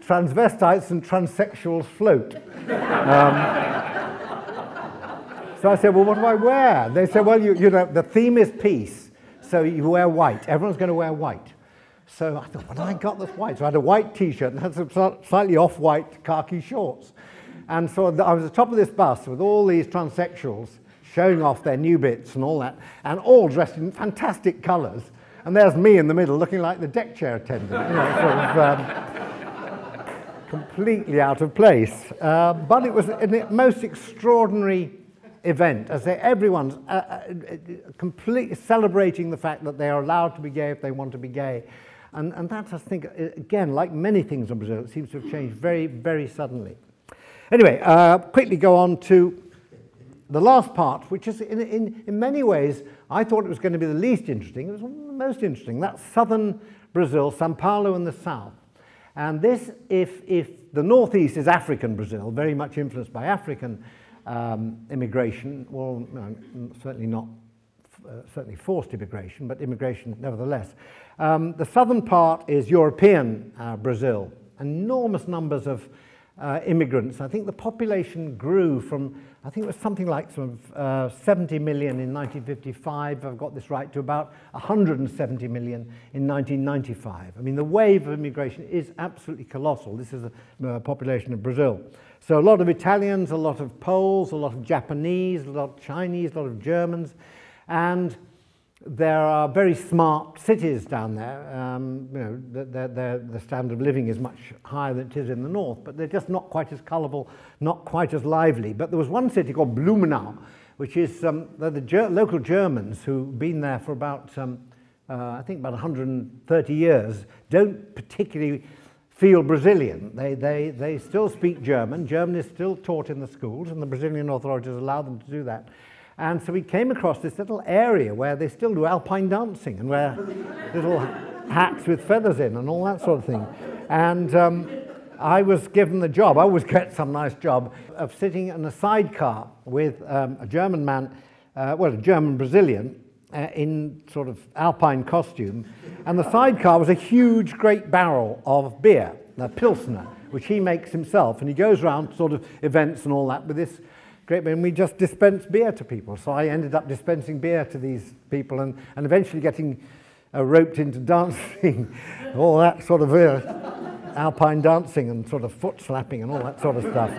transvestites and transsexuals float. So I said, well, what do I wear? They said, well, you know, the theme is peace, so you wear white. Everyone's going to wear white. So I thought, well, I got this white. So I had a white T-shirt and had some slightly off-white khaki shorts. And so I was at the top of this bus with all these transsexuals showing off their new bits and all that, and all dressed in fantastic colours. And there's me in the middle looking like the deck chair attendant, you know, sort of completely out of place. But it was a most extraordinary event, as everyone's completely celebrating the fact that they are allowed to be gay if they want to be gay. And that, I think, again, like many things in Brazil, it seems to have changed very, very suddenly. Anyway, quickly go on to the last part, which is in many ways, I thought it was going to be the least interesting. It was one of the most interesting. That's southern Brazil, Sao Paulo in the south. And this, if the northeast is African Brazil, very much influenced by African immigration, well, no, certainly not, certainly forced immigration, but immigration nevertheless. The southern part is European Brazil, enormous numbers of immigrants. I think the population grew from, I think it was something like sort of 70 million in 1955, I've got this right, to about 170 million in 1995. I mean, the wave of immigration is absolutely colossal. This is the population of Brazil. So a lot of Italians, a lot of Poles, a lot of Japanese, a lot of Chinese, a lot of Germans, and there are very smart cities down there. You know, the standard of living is much higher than it is in the north, but they're just not quite as colourful, not quite as lively. But there was one city called Blumenau, which is the local Germans who've been there for about, I think about 130 years, don't particularly feel Brazilian. They still speak German. German is still taught in the schools, and the Brazilian authorities allow them to do that. And so we came across this little area where they still do alpine dancing and wear little hats with feathers in and all that sort of thing. And I was given the job, I always get some nice job, of sitting in a sidecar with a German man, well, a German Brazilian, in sort of alpine costume. And the sidecar was a huge, great barrel of beer, a Pilsner, which he makes himself. And he goes around sort of events and all that with this great, and we just dispense beer to people. So I ended up dispensing beer to these people and eventually getting roped into dancing, all that sort of alpine dancing and sort of foot slapping and all that sort of stuff,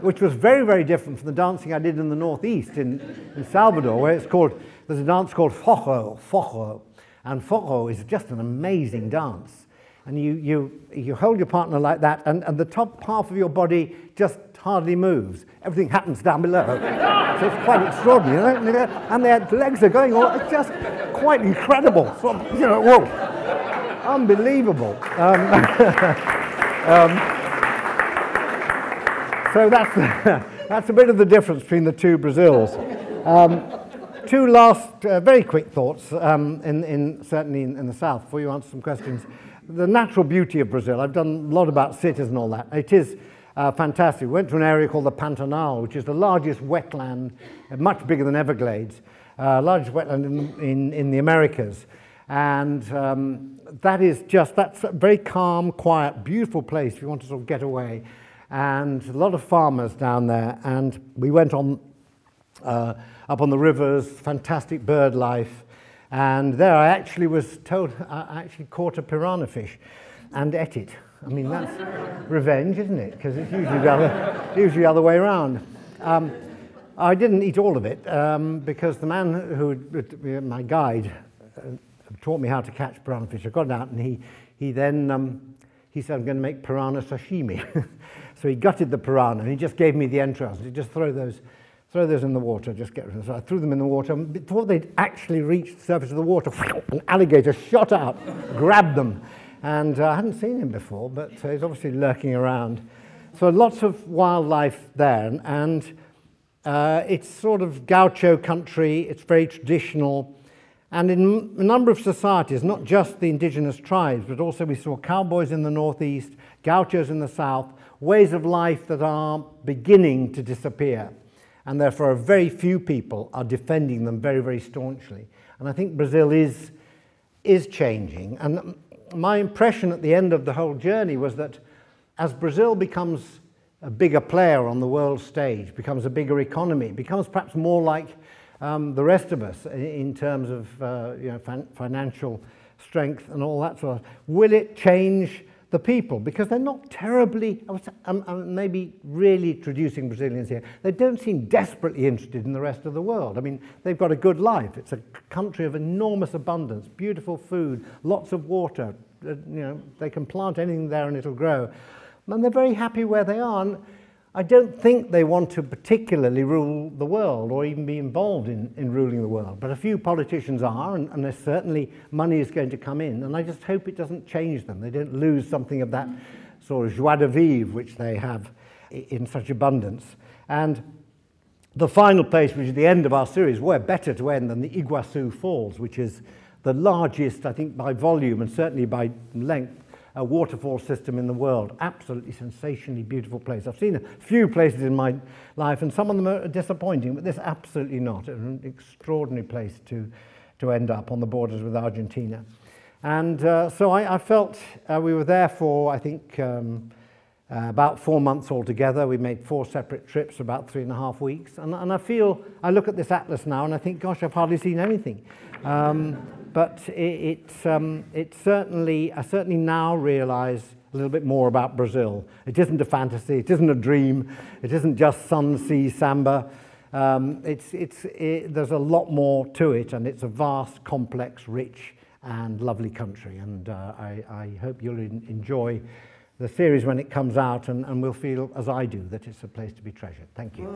which was very, very different from the dancing I did in the northeast in Salvador, where there's a dance called forró, and forró is just an amazing dance. And you hold your partner like that, and the top half of your body just hardly moves. Everything happens down below. So it's quite extraordinary, you know? And their legs are going all, it's just quite incredible. So, you know, whoa, unbelievable. So that's a bit of the difference between the two Brazils. Two last very quick thoughts, certainly in the south, before you answer some questions. The natural beauty of Brazil, I've done a lot about cities and all that. It is fantastic. We went to an area called the Pantanal, which is the largest wetland, much bigger than Everglades, largest wetland in the Americas. And that's a very calm, quiet, beautiful place if you want to sort of get away. And a lot of farmers down there. And we went on up on the rivers, fantastic bird life. And there I actually was told, I actually caught a piranha fish and ate it. I mean, that's revenge, isn't it? Because it's usually the other way around. I didn't eat all of it because the man my guide, taught me how to catch piranha fish. I got it out and he then said, I'm going to make piranha sashimi. So he gutted the piranha and he just gave me the entrails. He just throw those in the water, just get rid of them. So I threw them in the water. And before they'd actually reached the surface of the water, an alligator shot out, grabbed them. And I hadn't seen him before, but he's obviously lurking around. So lots of wildlife there. And it's sort of gaucho country. It's very traditional. And in a number of societies, not just the indigenous tribes, but also we saw cowboys in the northeast, gauchos in the south, ways of life that are beginning to disappear. And therefore, very few people are defending them very, very staunchly. And I think Brazil is changing. And my impression at the end of the whole journey was that as Brazil becomes a bigger player on the world stage, becomes a bigger economy, becomes perhaps more like the rest of us in terms of financial strength and all that sort of, will it change the people? Because they're not terribly, I'm maybe really traducing Brazilians here, they don't seem desperately interested in the rest of the world. I mean, they've got a good life. It's a country of enormous abundance, beautiful food, lots of water. They can plant anything there and it'll grow. And they're very happy where they are. And I don't think they want to particularly rule the world or even be involved in ruling the world. But a few politicians are, and there's certainly money is going to come in. And I just hope it doesn't change them. They don't lose something of that sort of joie de vivre which they have in such abundance. And the final place, which is the end of our series, where better to end than the Iguazu Falls, which is the largest, I think, by volume and certainly by length, a waterfall system in the world. Absolutely sensationally beautiful place. I've seen a few places in my life and some of them are disappointing, but this absolutely not. An extraordinary place to end up on the borders with Argentina. And so I felt we were there for, I think, about 4 months altogether. We made 4 separate trips, about 3.5 weeks. And I look at this atlas now and I think, gosh, I've hardly seen anything. But I certainly now realise a little bit more about Brazil. It isn't a fantasy, it isn't a dream, it isn't just sun, sea, samba. There's a lot more to it, and it's a vast, complex, rich, and lovely country. And I hope you'll enjoy the series when it comes out, and will feel, as I do, that it's a place to be treasured. Thank you. You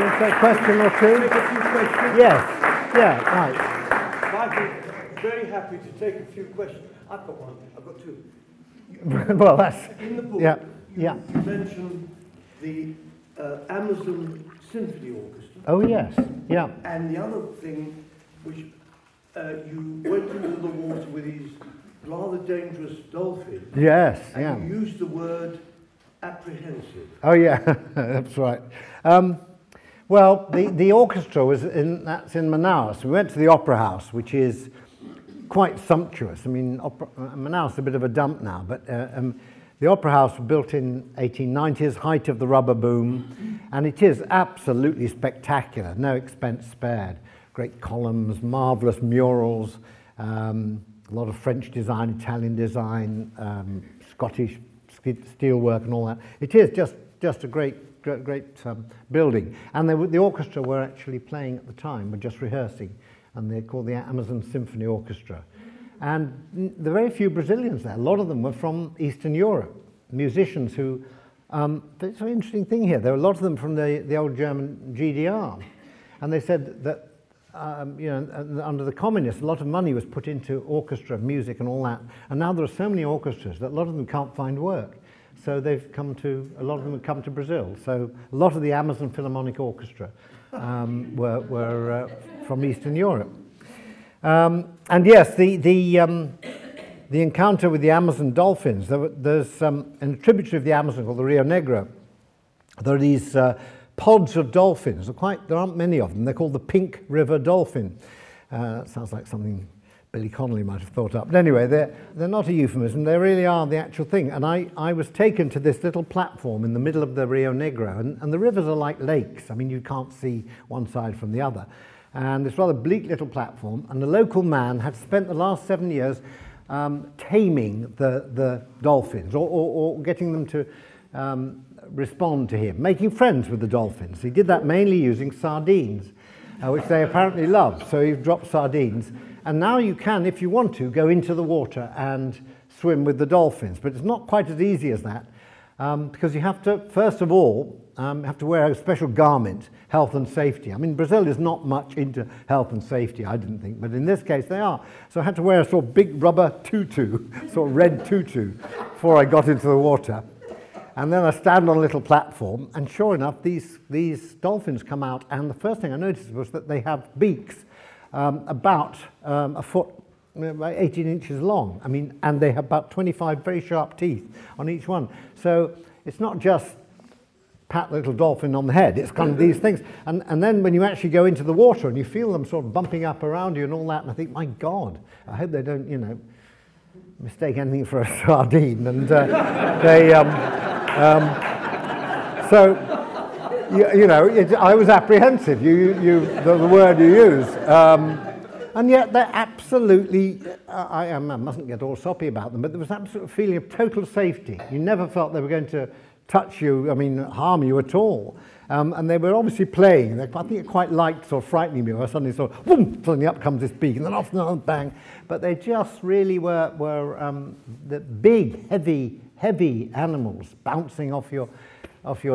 want to take a question or two? Take a few questions? Yes. Yeah, right. I'd be very happy to take a few questions. I've got one. I've got two. Well, that's... In the book, yeah, you mentioned the Amazon Symphony Orchestra. Oh, yes. Yeah. And the other thing, which you went into the water with these rather dangerous dolphins. Yes, and yeah. you used the word apprehensive. Oh, yeah, that's right. Well, the orchestra was that's in Manaus. We went to the Opera House, which is quite sumptuous. I mean, Manaus is a bit of a dump now, but the Opera House was built in 1890s, height of the rubber boom, and it is absolutely spectacular, no expense spared. Great columns, marvellous murals, a lot of French design, Italian design, Scottish steelwork and all that. It is just a great building. And the orchestra were actually playing at the time, were just rehearsing, and they're called the Amazon Symphony Orchestra. And there are very few Brazilians there. A lot of them were from Eastern Europe, musicians who, it's an interesting thing here, there were a lot of them from the old German GDR. And they said that, you know, under the communists, a lot of money was put into orchestra, music and all that. And now there are so many orchestras that a lot of them can't find work. So they've come to, a lot of them have come to Brazil. So a lot of the Amazon Philharmonic Orchestra were from Eastern Europe. And yes, the encounter with the Amazon dolphins, there's in a tributary of the Amazon called the Rio Negro, there are these pods of dolphins. There aren't many of them. They're called the Pink River dolphin. That sounds like something Billy Connolly might have thought up. But anyway, they're not a euphemism. They really are the actual thing. And I was taken to this little platform in the middle of the Rio Negro. And the rivers are like lakes. I mean, you can't see one side from the other. And this rather bleak little platform. And the local man had spent the last 7 years taming the dolphins or getting them to respond to him, making friends with the dolphins. He did that mainly using sardines, which they apparently love. So he dropped sardines. And now you can, if you want to, go into the water and swim with the dolphins. But it's not quite as easy as that, because you have to, first of all, have to wear a special garment, health and safety. I mean, Brazil is not much into health and safety, I didn't think, but in this case they are. So I had to wear a sort of big rubber tutu, sort of red tutu, before I got into the water. And then I stand on a little platform, and sure enough, these dolphins come out, and the first thing I noticed was that they have beaks about a foot, about 18 inches long. I mean, and they have about 25 very sharp teeth on each one. So it's not just pat the little dolphin on the head, it's kind of these things. And then when you actually go into the water and you feel them sort of bumping up around you and all that, and I think, my God, I hope they don't, you know, mistake anything for a sardine. And so, you know, I was apprehensive, the word you use. And yet they're absolutely, I mustn't get all soppy about them, but there was an absolute feeling of total safety. You never felt they were going to touch you, I mean, harm you at all. And they were obviously playing. I think it quite liked sort of frightening me, where suddenly sort of, boom, suddenly up comes this beak, and then off, and bang. But they just really were the big, heavy animals bouncing off your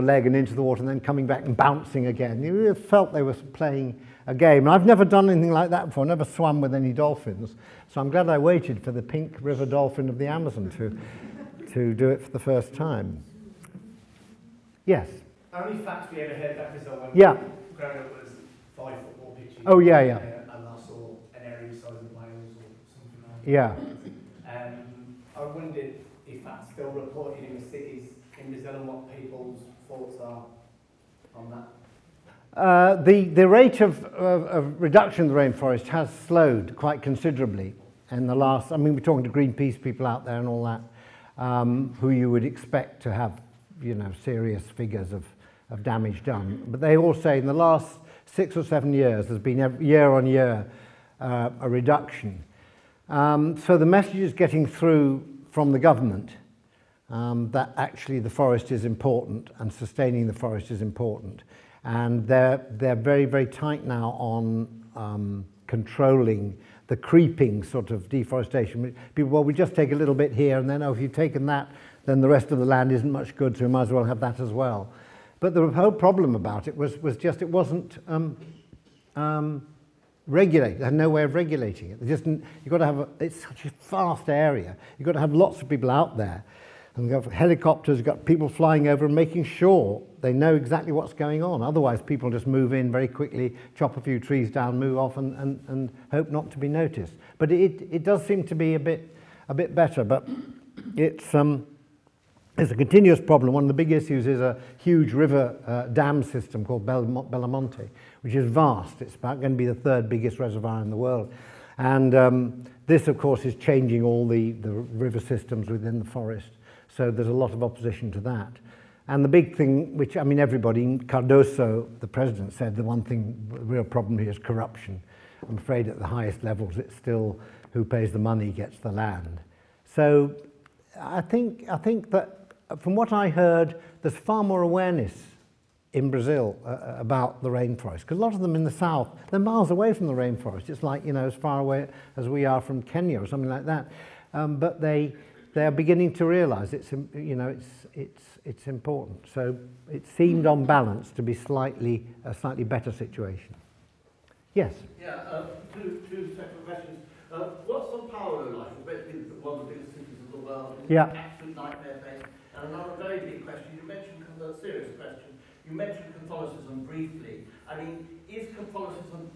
leg and into the water, and then coming back and bouncing again. You really felt they were playing a game. And I've never done anything like that before, never swum with any dolphins. So I'm glad I waited for the Pink River dolphin of the Amazon to do it for the first time. Yes? How many facts we ever heard that Brazil when yeah. growing up was 5 football pitches? Oh, yeah. And I saw an area the size of Wales or something like that. Yeah. I wondered if that's still reported in the cities in Brazil and what people's thoughts are on that. The rate of reduction of the rainforest has slowed quite considerably in the last, I mean, we're talking to Greenpeace people out there and all that, who you would expect to have, you know, serious figures of damage done. But they all say in the last 6 or 7 years, there's been year on year a reduction. So the message is getting through from the government that actually the forest is important and sustaining the forest is important. And they're very, very tight now on controlling the creeping sort of deforestation. People, well, we just take a little bit here, and then, oh, if you've taken that, then the rest of the land isn't much good, so we might as well have that as well. But the whole problem about it was just it wasn't regulated. They had no way of regulating it. You've got to have it's such a vast area. You've got to have lots of people out there. And you've got helicopters, you've got people flying over and making sure they know exactly what's going on. Otherwise, people just move in very quickly, chop a few trees down, move off, and hope not to be noticed. But it does seem to be a bit better. But it's a continuous problem. One of the big issues is a huge river dam system called Belamonte, which is vast. It's about going to be the third biggest reservoir in the world. And this, of course, is changing all the river systems within the forest. So there's a lot of opposition to that. And the big thing, which, I mean, everybody, Cardoso, the president, said the one thing, the real problem here is corruption. I'm afraid at the highest levels, it's still who pays the money gets the land. So I think that from what I heard, there's far more awareness in Brazil about the rainforest, because a lot of them in the south, they're miles away from the rainforest. It's like, you know, as far away as we are from Kenya or something like that. But they are beginning to realise it's, you know, it's important. So it seemed on balance to be a slightly better situation. Yes. Yeah. Two separate questions. What's São Paulo like? It's basically one of the biggest cities of the world. It's an absolute nightmare place. And another very big question. You mentioned a serious question. You mentioned Catholicism briefly. I mean, is Catholicism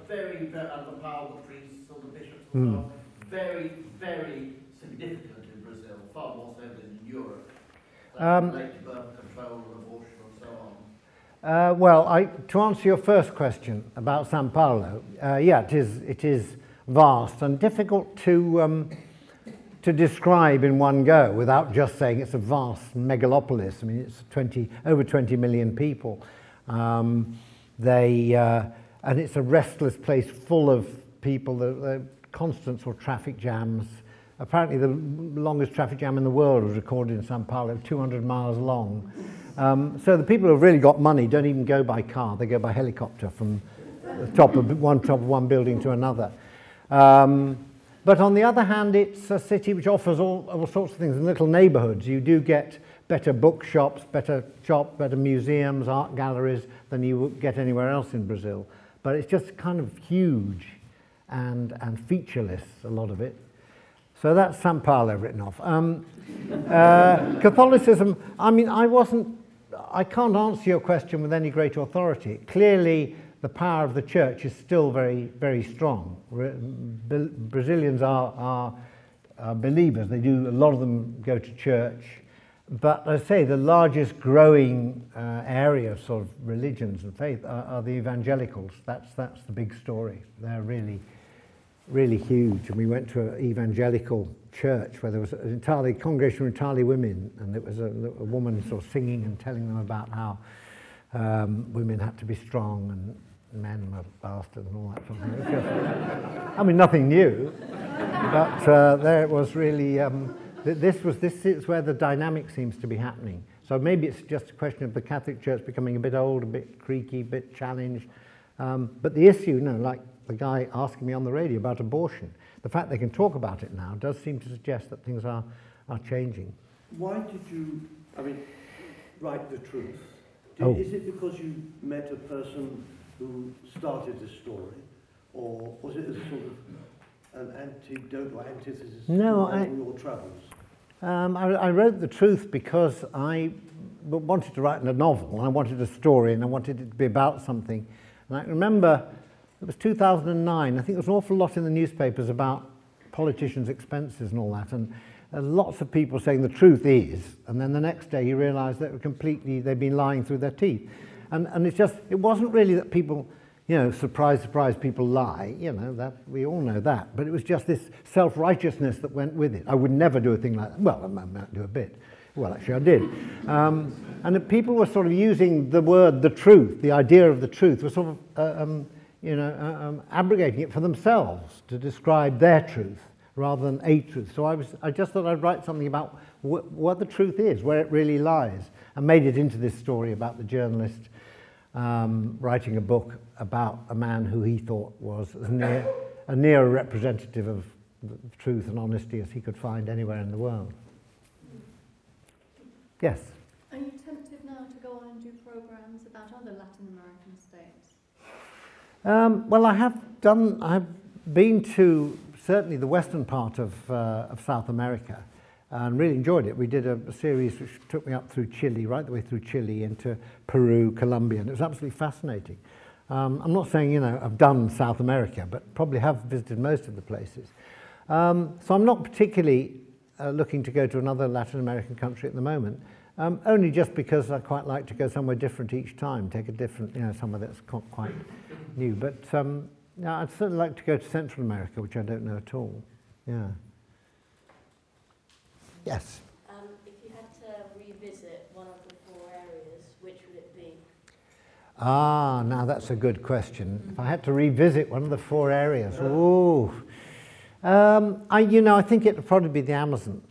very, very under the power of the priests or the bishops and so on, very, very significant in Brazil, far more so than in Europe? Related to birth control, abortion, and so on. Well, to answer your first question about São Paulo, yeah, it is vast and difficult to describe in one go without just saying it's a vast megalopolis. I mean, it's over 20 million people. And it's a restless place full of people. The constant sort of traffic jams. Apparently, the longest traffic jam in the world was recorded in São Paulo, 200 miles long. So the people who've really got money don't even go by car; they go by helicopter from the top of one building to another. But on the other hand, it's a city which offers all sorts of things in little neighbourhoods. You do get better bookshops, better museums, art galleries than you would get anywhere else in Brazil. But it's just kind of huge and featureless, a lot of it. So that's São Paulo written off. Catholicism, I mean, I can't answer your question with any great authority. Clearly, the power of the church is still very, very strong. Brazilians are believers. A lot of them go to church. But as I say, the largest growing area of sort of religions and faith are the evangelicals. That's the big story. They're really, really huge. And we went to an evangelical church where there was an entire congregation of entirely women, and it was a woman sort of singing and telling them about how women had to be strong and men were bastards and all that sort of thing. I mean, nothing new, but there it was really. This is where the dynamic seems to be happening. So maybe it's just a question of the Catholic Church becoming a bit old, a bit creaky, a bit challenged. But the issue, like the guy asking me on the radio about abortion, the fact they can talk about it now does seem to suggest that things are changing. Why did you, write the truth? Is it because you met a person who started this story, or was it a sort of an antidote or antithesis to your travels? I wrote the truth because I wanted to write a novel, and I wanted a story, and I wanted it to be about something. And I remember it was 2009. I think there was an awful lot in the newspapers about politicians' expenses and all that, and lots of people saying the truth is, and then the next day you realise that they've been lying through their teeth. And it wasn't really that people, surprise, surprise, people lie, that we all know that, but it was just this self-righteousness that went with it. I would never do a thing like that. Well, I might do a bit. Well, actually I did. And the people were sort of using the word, the truth, the idea of the truth, was sort of abrogating it for themselves to describe their truth rather than a truth. So I just thought I'd write something about what the truth is, where it really lies, and made it into this story about the journalist writing a book about a man who he thought was as near a representative of the truth and honesty as he could find anywhere in the world. Yes? Are you tempted now to go on and do programs about other Latin American states? Well, I've been to certainly the western part of South America and really enjoyed it. We did a series which took me up through Chile, right the way through Chile into Peru, Colombia, and it was absolutely fascinating. I'm not saying, I've done South America, but probably have visited most of the places. So I'm not particularly looking to go to another Latin American country at the moment, only just because I quite like to go somewhere different each time, take a different, somewhere that's quite new. But I'd certainly like to go to Central America, which I don't know at all. Yeah. Yes? If you had to revisit one of the 4 areas, which would it be? Now that's a good question. If I had to revisit one of the 4 areas, I think it would probably be the Amazon,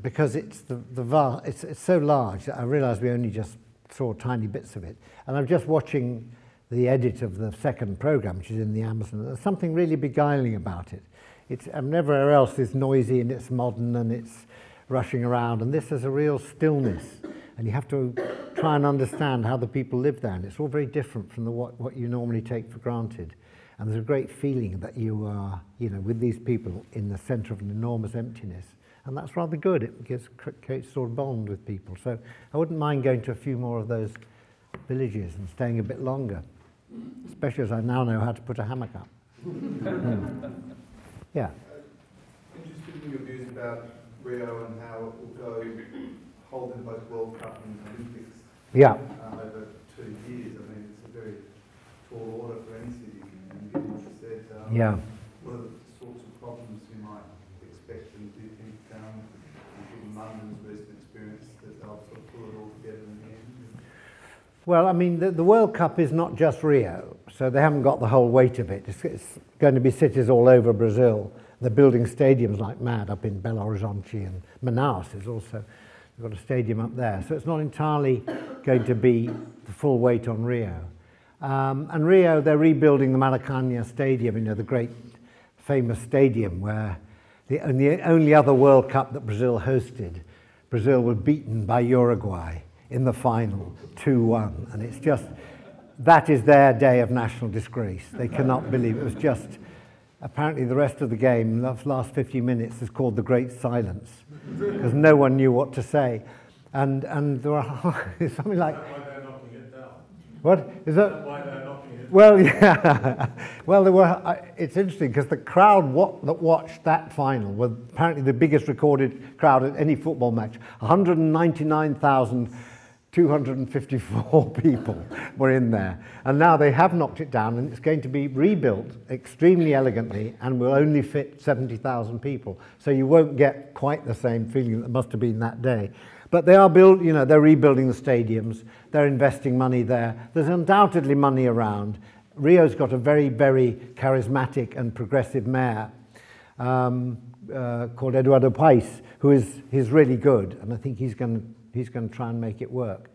because it's it's so large that I realise we only just saw tiny bits of it. And I'm just watching the edit of the 2nd programme, which is in the Amazon. There's something really beguiling about it. It's everywhere else is noisy and it's modern and it's rushing around, and this is a real stillness. And you have to try and understand how the people live there, and it's all very different from what you normally take for granted. And there's a great feeling that you are, with these people in the centre of an enormous emptiness. And that's rather good. It creates a sort of bond with people. So I wouldn't mind going to a few more of those villages and staying a bit longer, especially as I now know how to put a hammock up. Yeah. Interested in your views about Rio and how it will go holding both World Cup and Olympics over 2 years. I mean, it's a very tall order for any city. And given what you said, what are the sorts of problems you might expect, and do you think, given London's recent experience, that they'll sort of pull it all together in the end? Well, I mean, the World Cup is not just Rio, so they haven't got the whole weight of it. It's going to be cities all over Brazil. They're building stadiums like mad up in Belo Horizonte, and Manaus is also, they've got a stadium up there. So it's not entirely going to be the full weight on Rio. And Rio, they're rebuilding the Maracanã Stadium, the great famous stadium where the only other World Cup that Brazil hosted, Brazil was beaten by Uruguay in the final 2-1. And it's just, that is their day of national disgrace. They cannot believe it. It was just, apparently the rest of the game, the last 50 minutes, is called the Great Silence, because no one knew what to say. And there were something like... What? Is that why they're knocking it? Well, yeah. Well, there were. It's interesting because the crowd that watched that final was apparently the biggest recorded crowd at any football match. 199,254 people were in there. And now they have knocked it down, and it's going to be rebuilt extremely elegantly and will only fit 70,000 people. So you won't get quite the same feeling that must have been that day. But they are they're rebuilding the stadiums, they're investing money there. There's undoubtedly money around. Rio's got a very, very charismatic and progressive mayor called Eduardo Paes, he's really good, and I think he's going to try and make it work.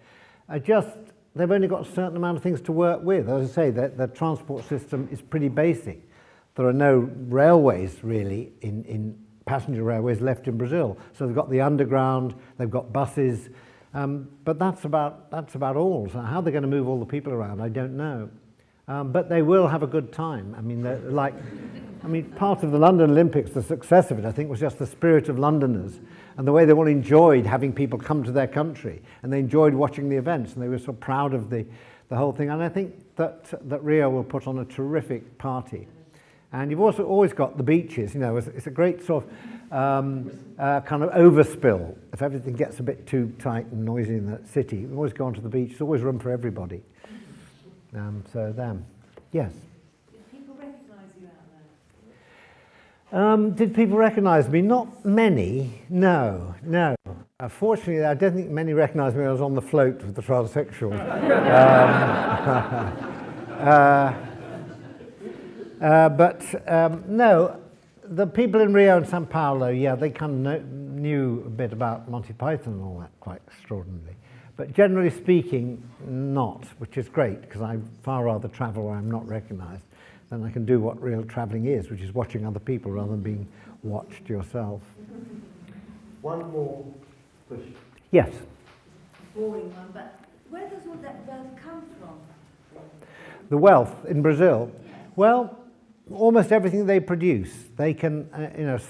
They've only got a certain amount of things to work with. As I say, the transport system is pretty basic. There are no railways really in passenger railways left in Brazil. So they've got the underground, they've got buses, but that's about all. So how they're going to move all the people around, I don't know. But they will have a good time. I mean, part of the London Olympics, the success of it, I think, was just the spirit of Londoners and the way they all enjoyed having people come to their country, and they enjoyed watching the events, and they were so proud of the whole thing. And I think that Rio will put on a terrific party. And you've also always got the beaches, it's a great sort of kind of overspill. If everything gets a bit too tight and noisy in the city, you always go onto the beach. There's always room for everybody. So them. Yes? Did people recognise you out there? Did people recognise me? Not many, no. Fortunately, I don't think many recognised me when I was on the float with the transsexuals. No, the people in Rio and Sao Paulo, yeah, they kind of knew a bit about Monty Python and all that quite extraordinarily. But generally speaking, not, which is great, because I'd far rather travel where I'm not recognised than I can do what real travelling is, which is watching other people rather than being watched yourself. One more question. Yes. Boring one, but where does all that wealth come from? The wealth in Brazil? Well, almost everything they produce. They can,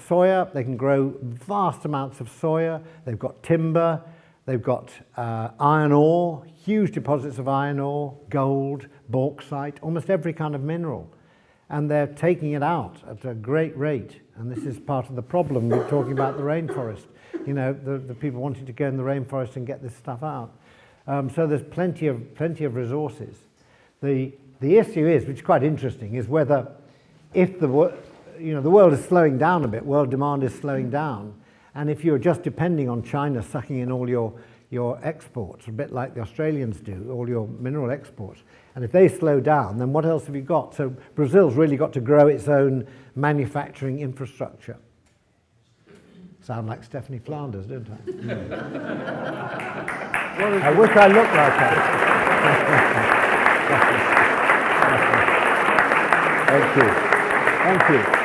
soya, they can grow vast amounts of soya. They've got timber, they've got iron ore, huge deposits of iron ore, gold, bauxite, almost every kind of mineral. And they're taking it out at a great rate. And this is part of the problem we're talking about the rainforest. You know, the people wanting to go in the rainforest and get this stuff out. So there's plenty of resources. The issue is, which is quite interesting, is whether if the world is slowing down a bit, world demand is slowing down, and if you're just depending on China sucking in all your exports, a bit like the Australians do, all your mineral exports, and if they slow down, then what else have you got? So Brazil's really got to grow its own manufacturing infrastructure. Sound like Stephanie Flanders, don't I? I wish I looked like that. Thank you. Thank you.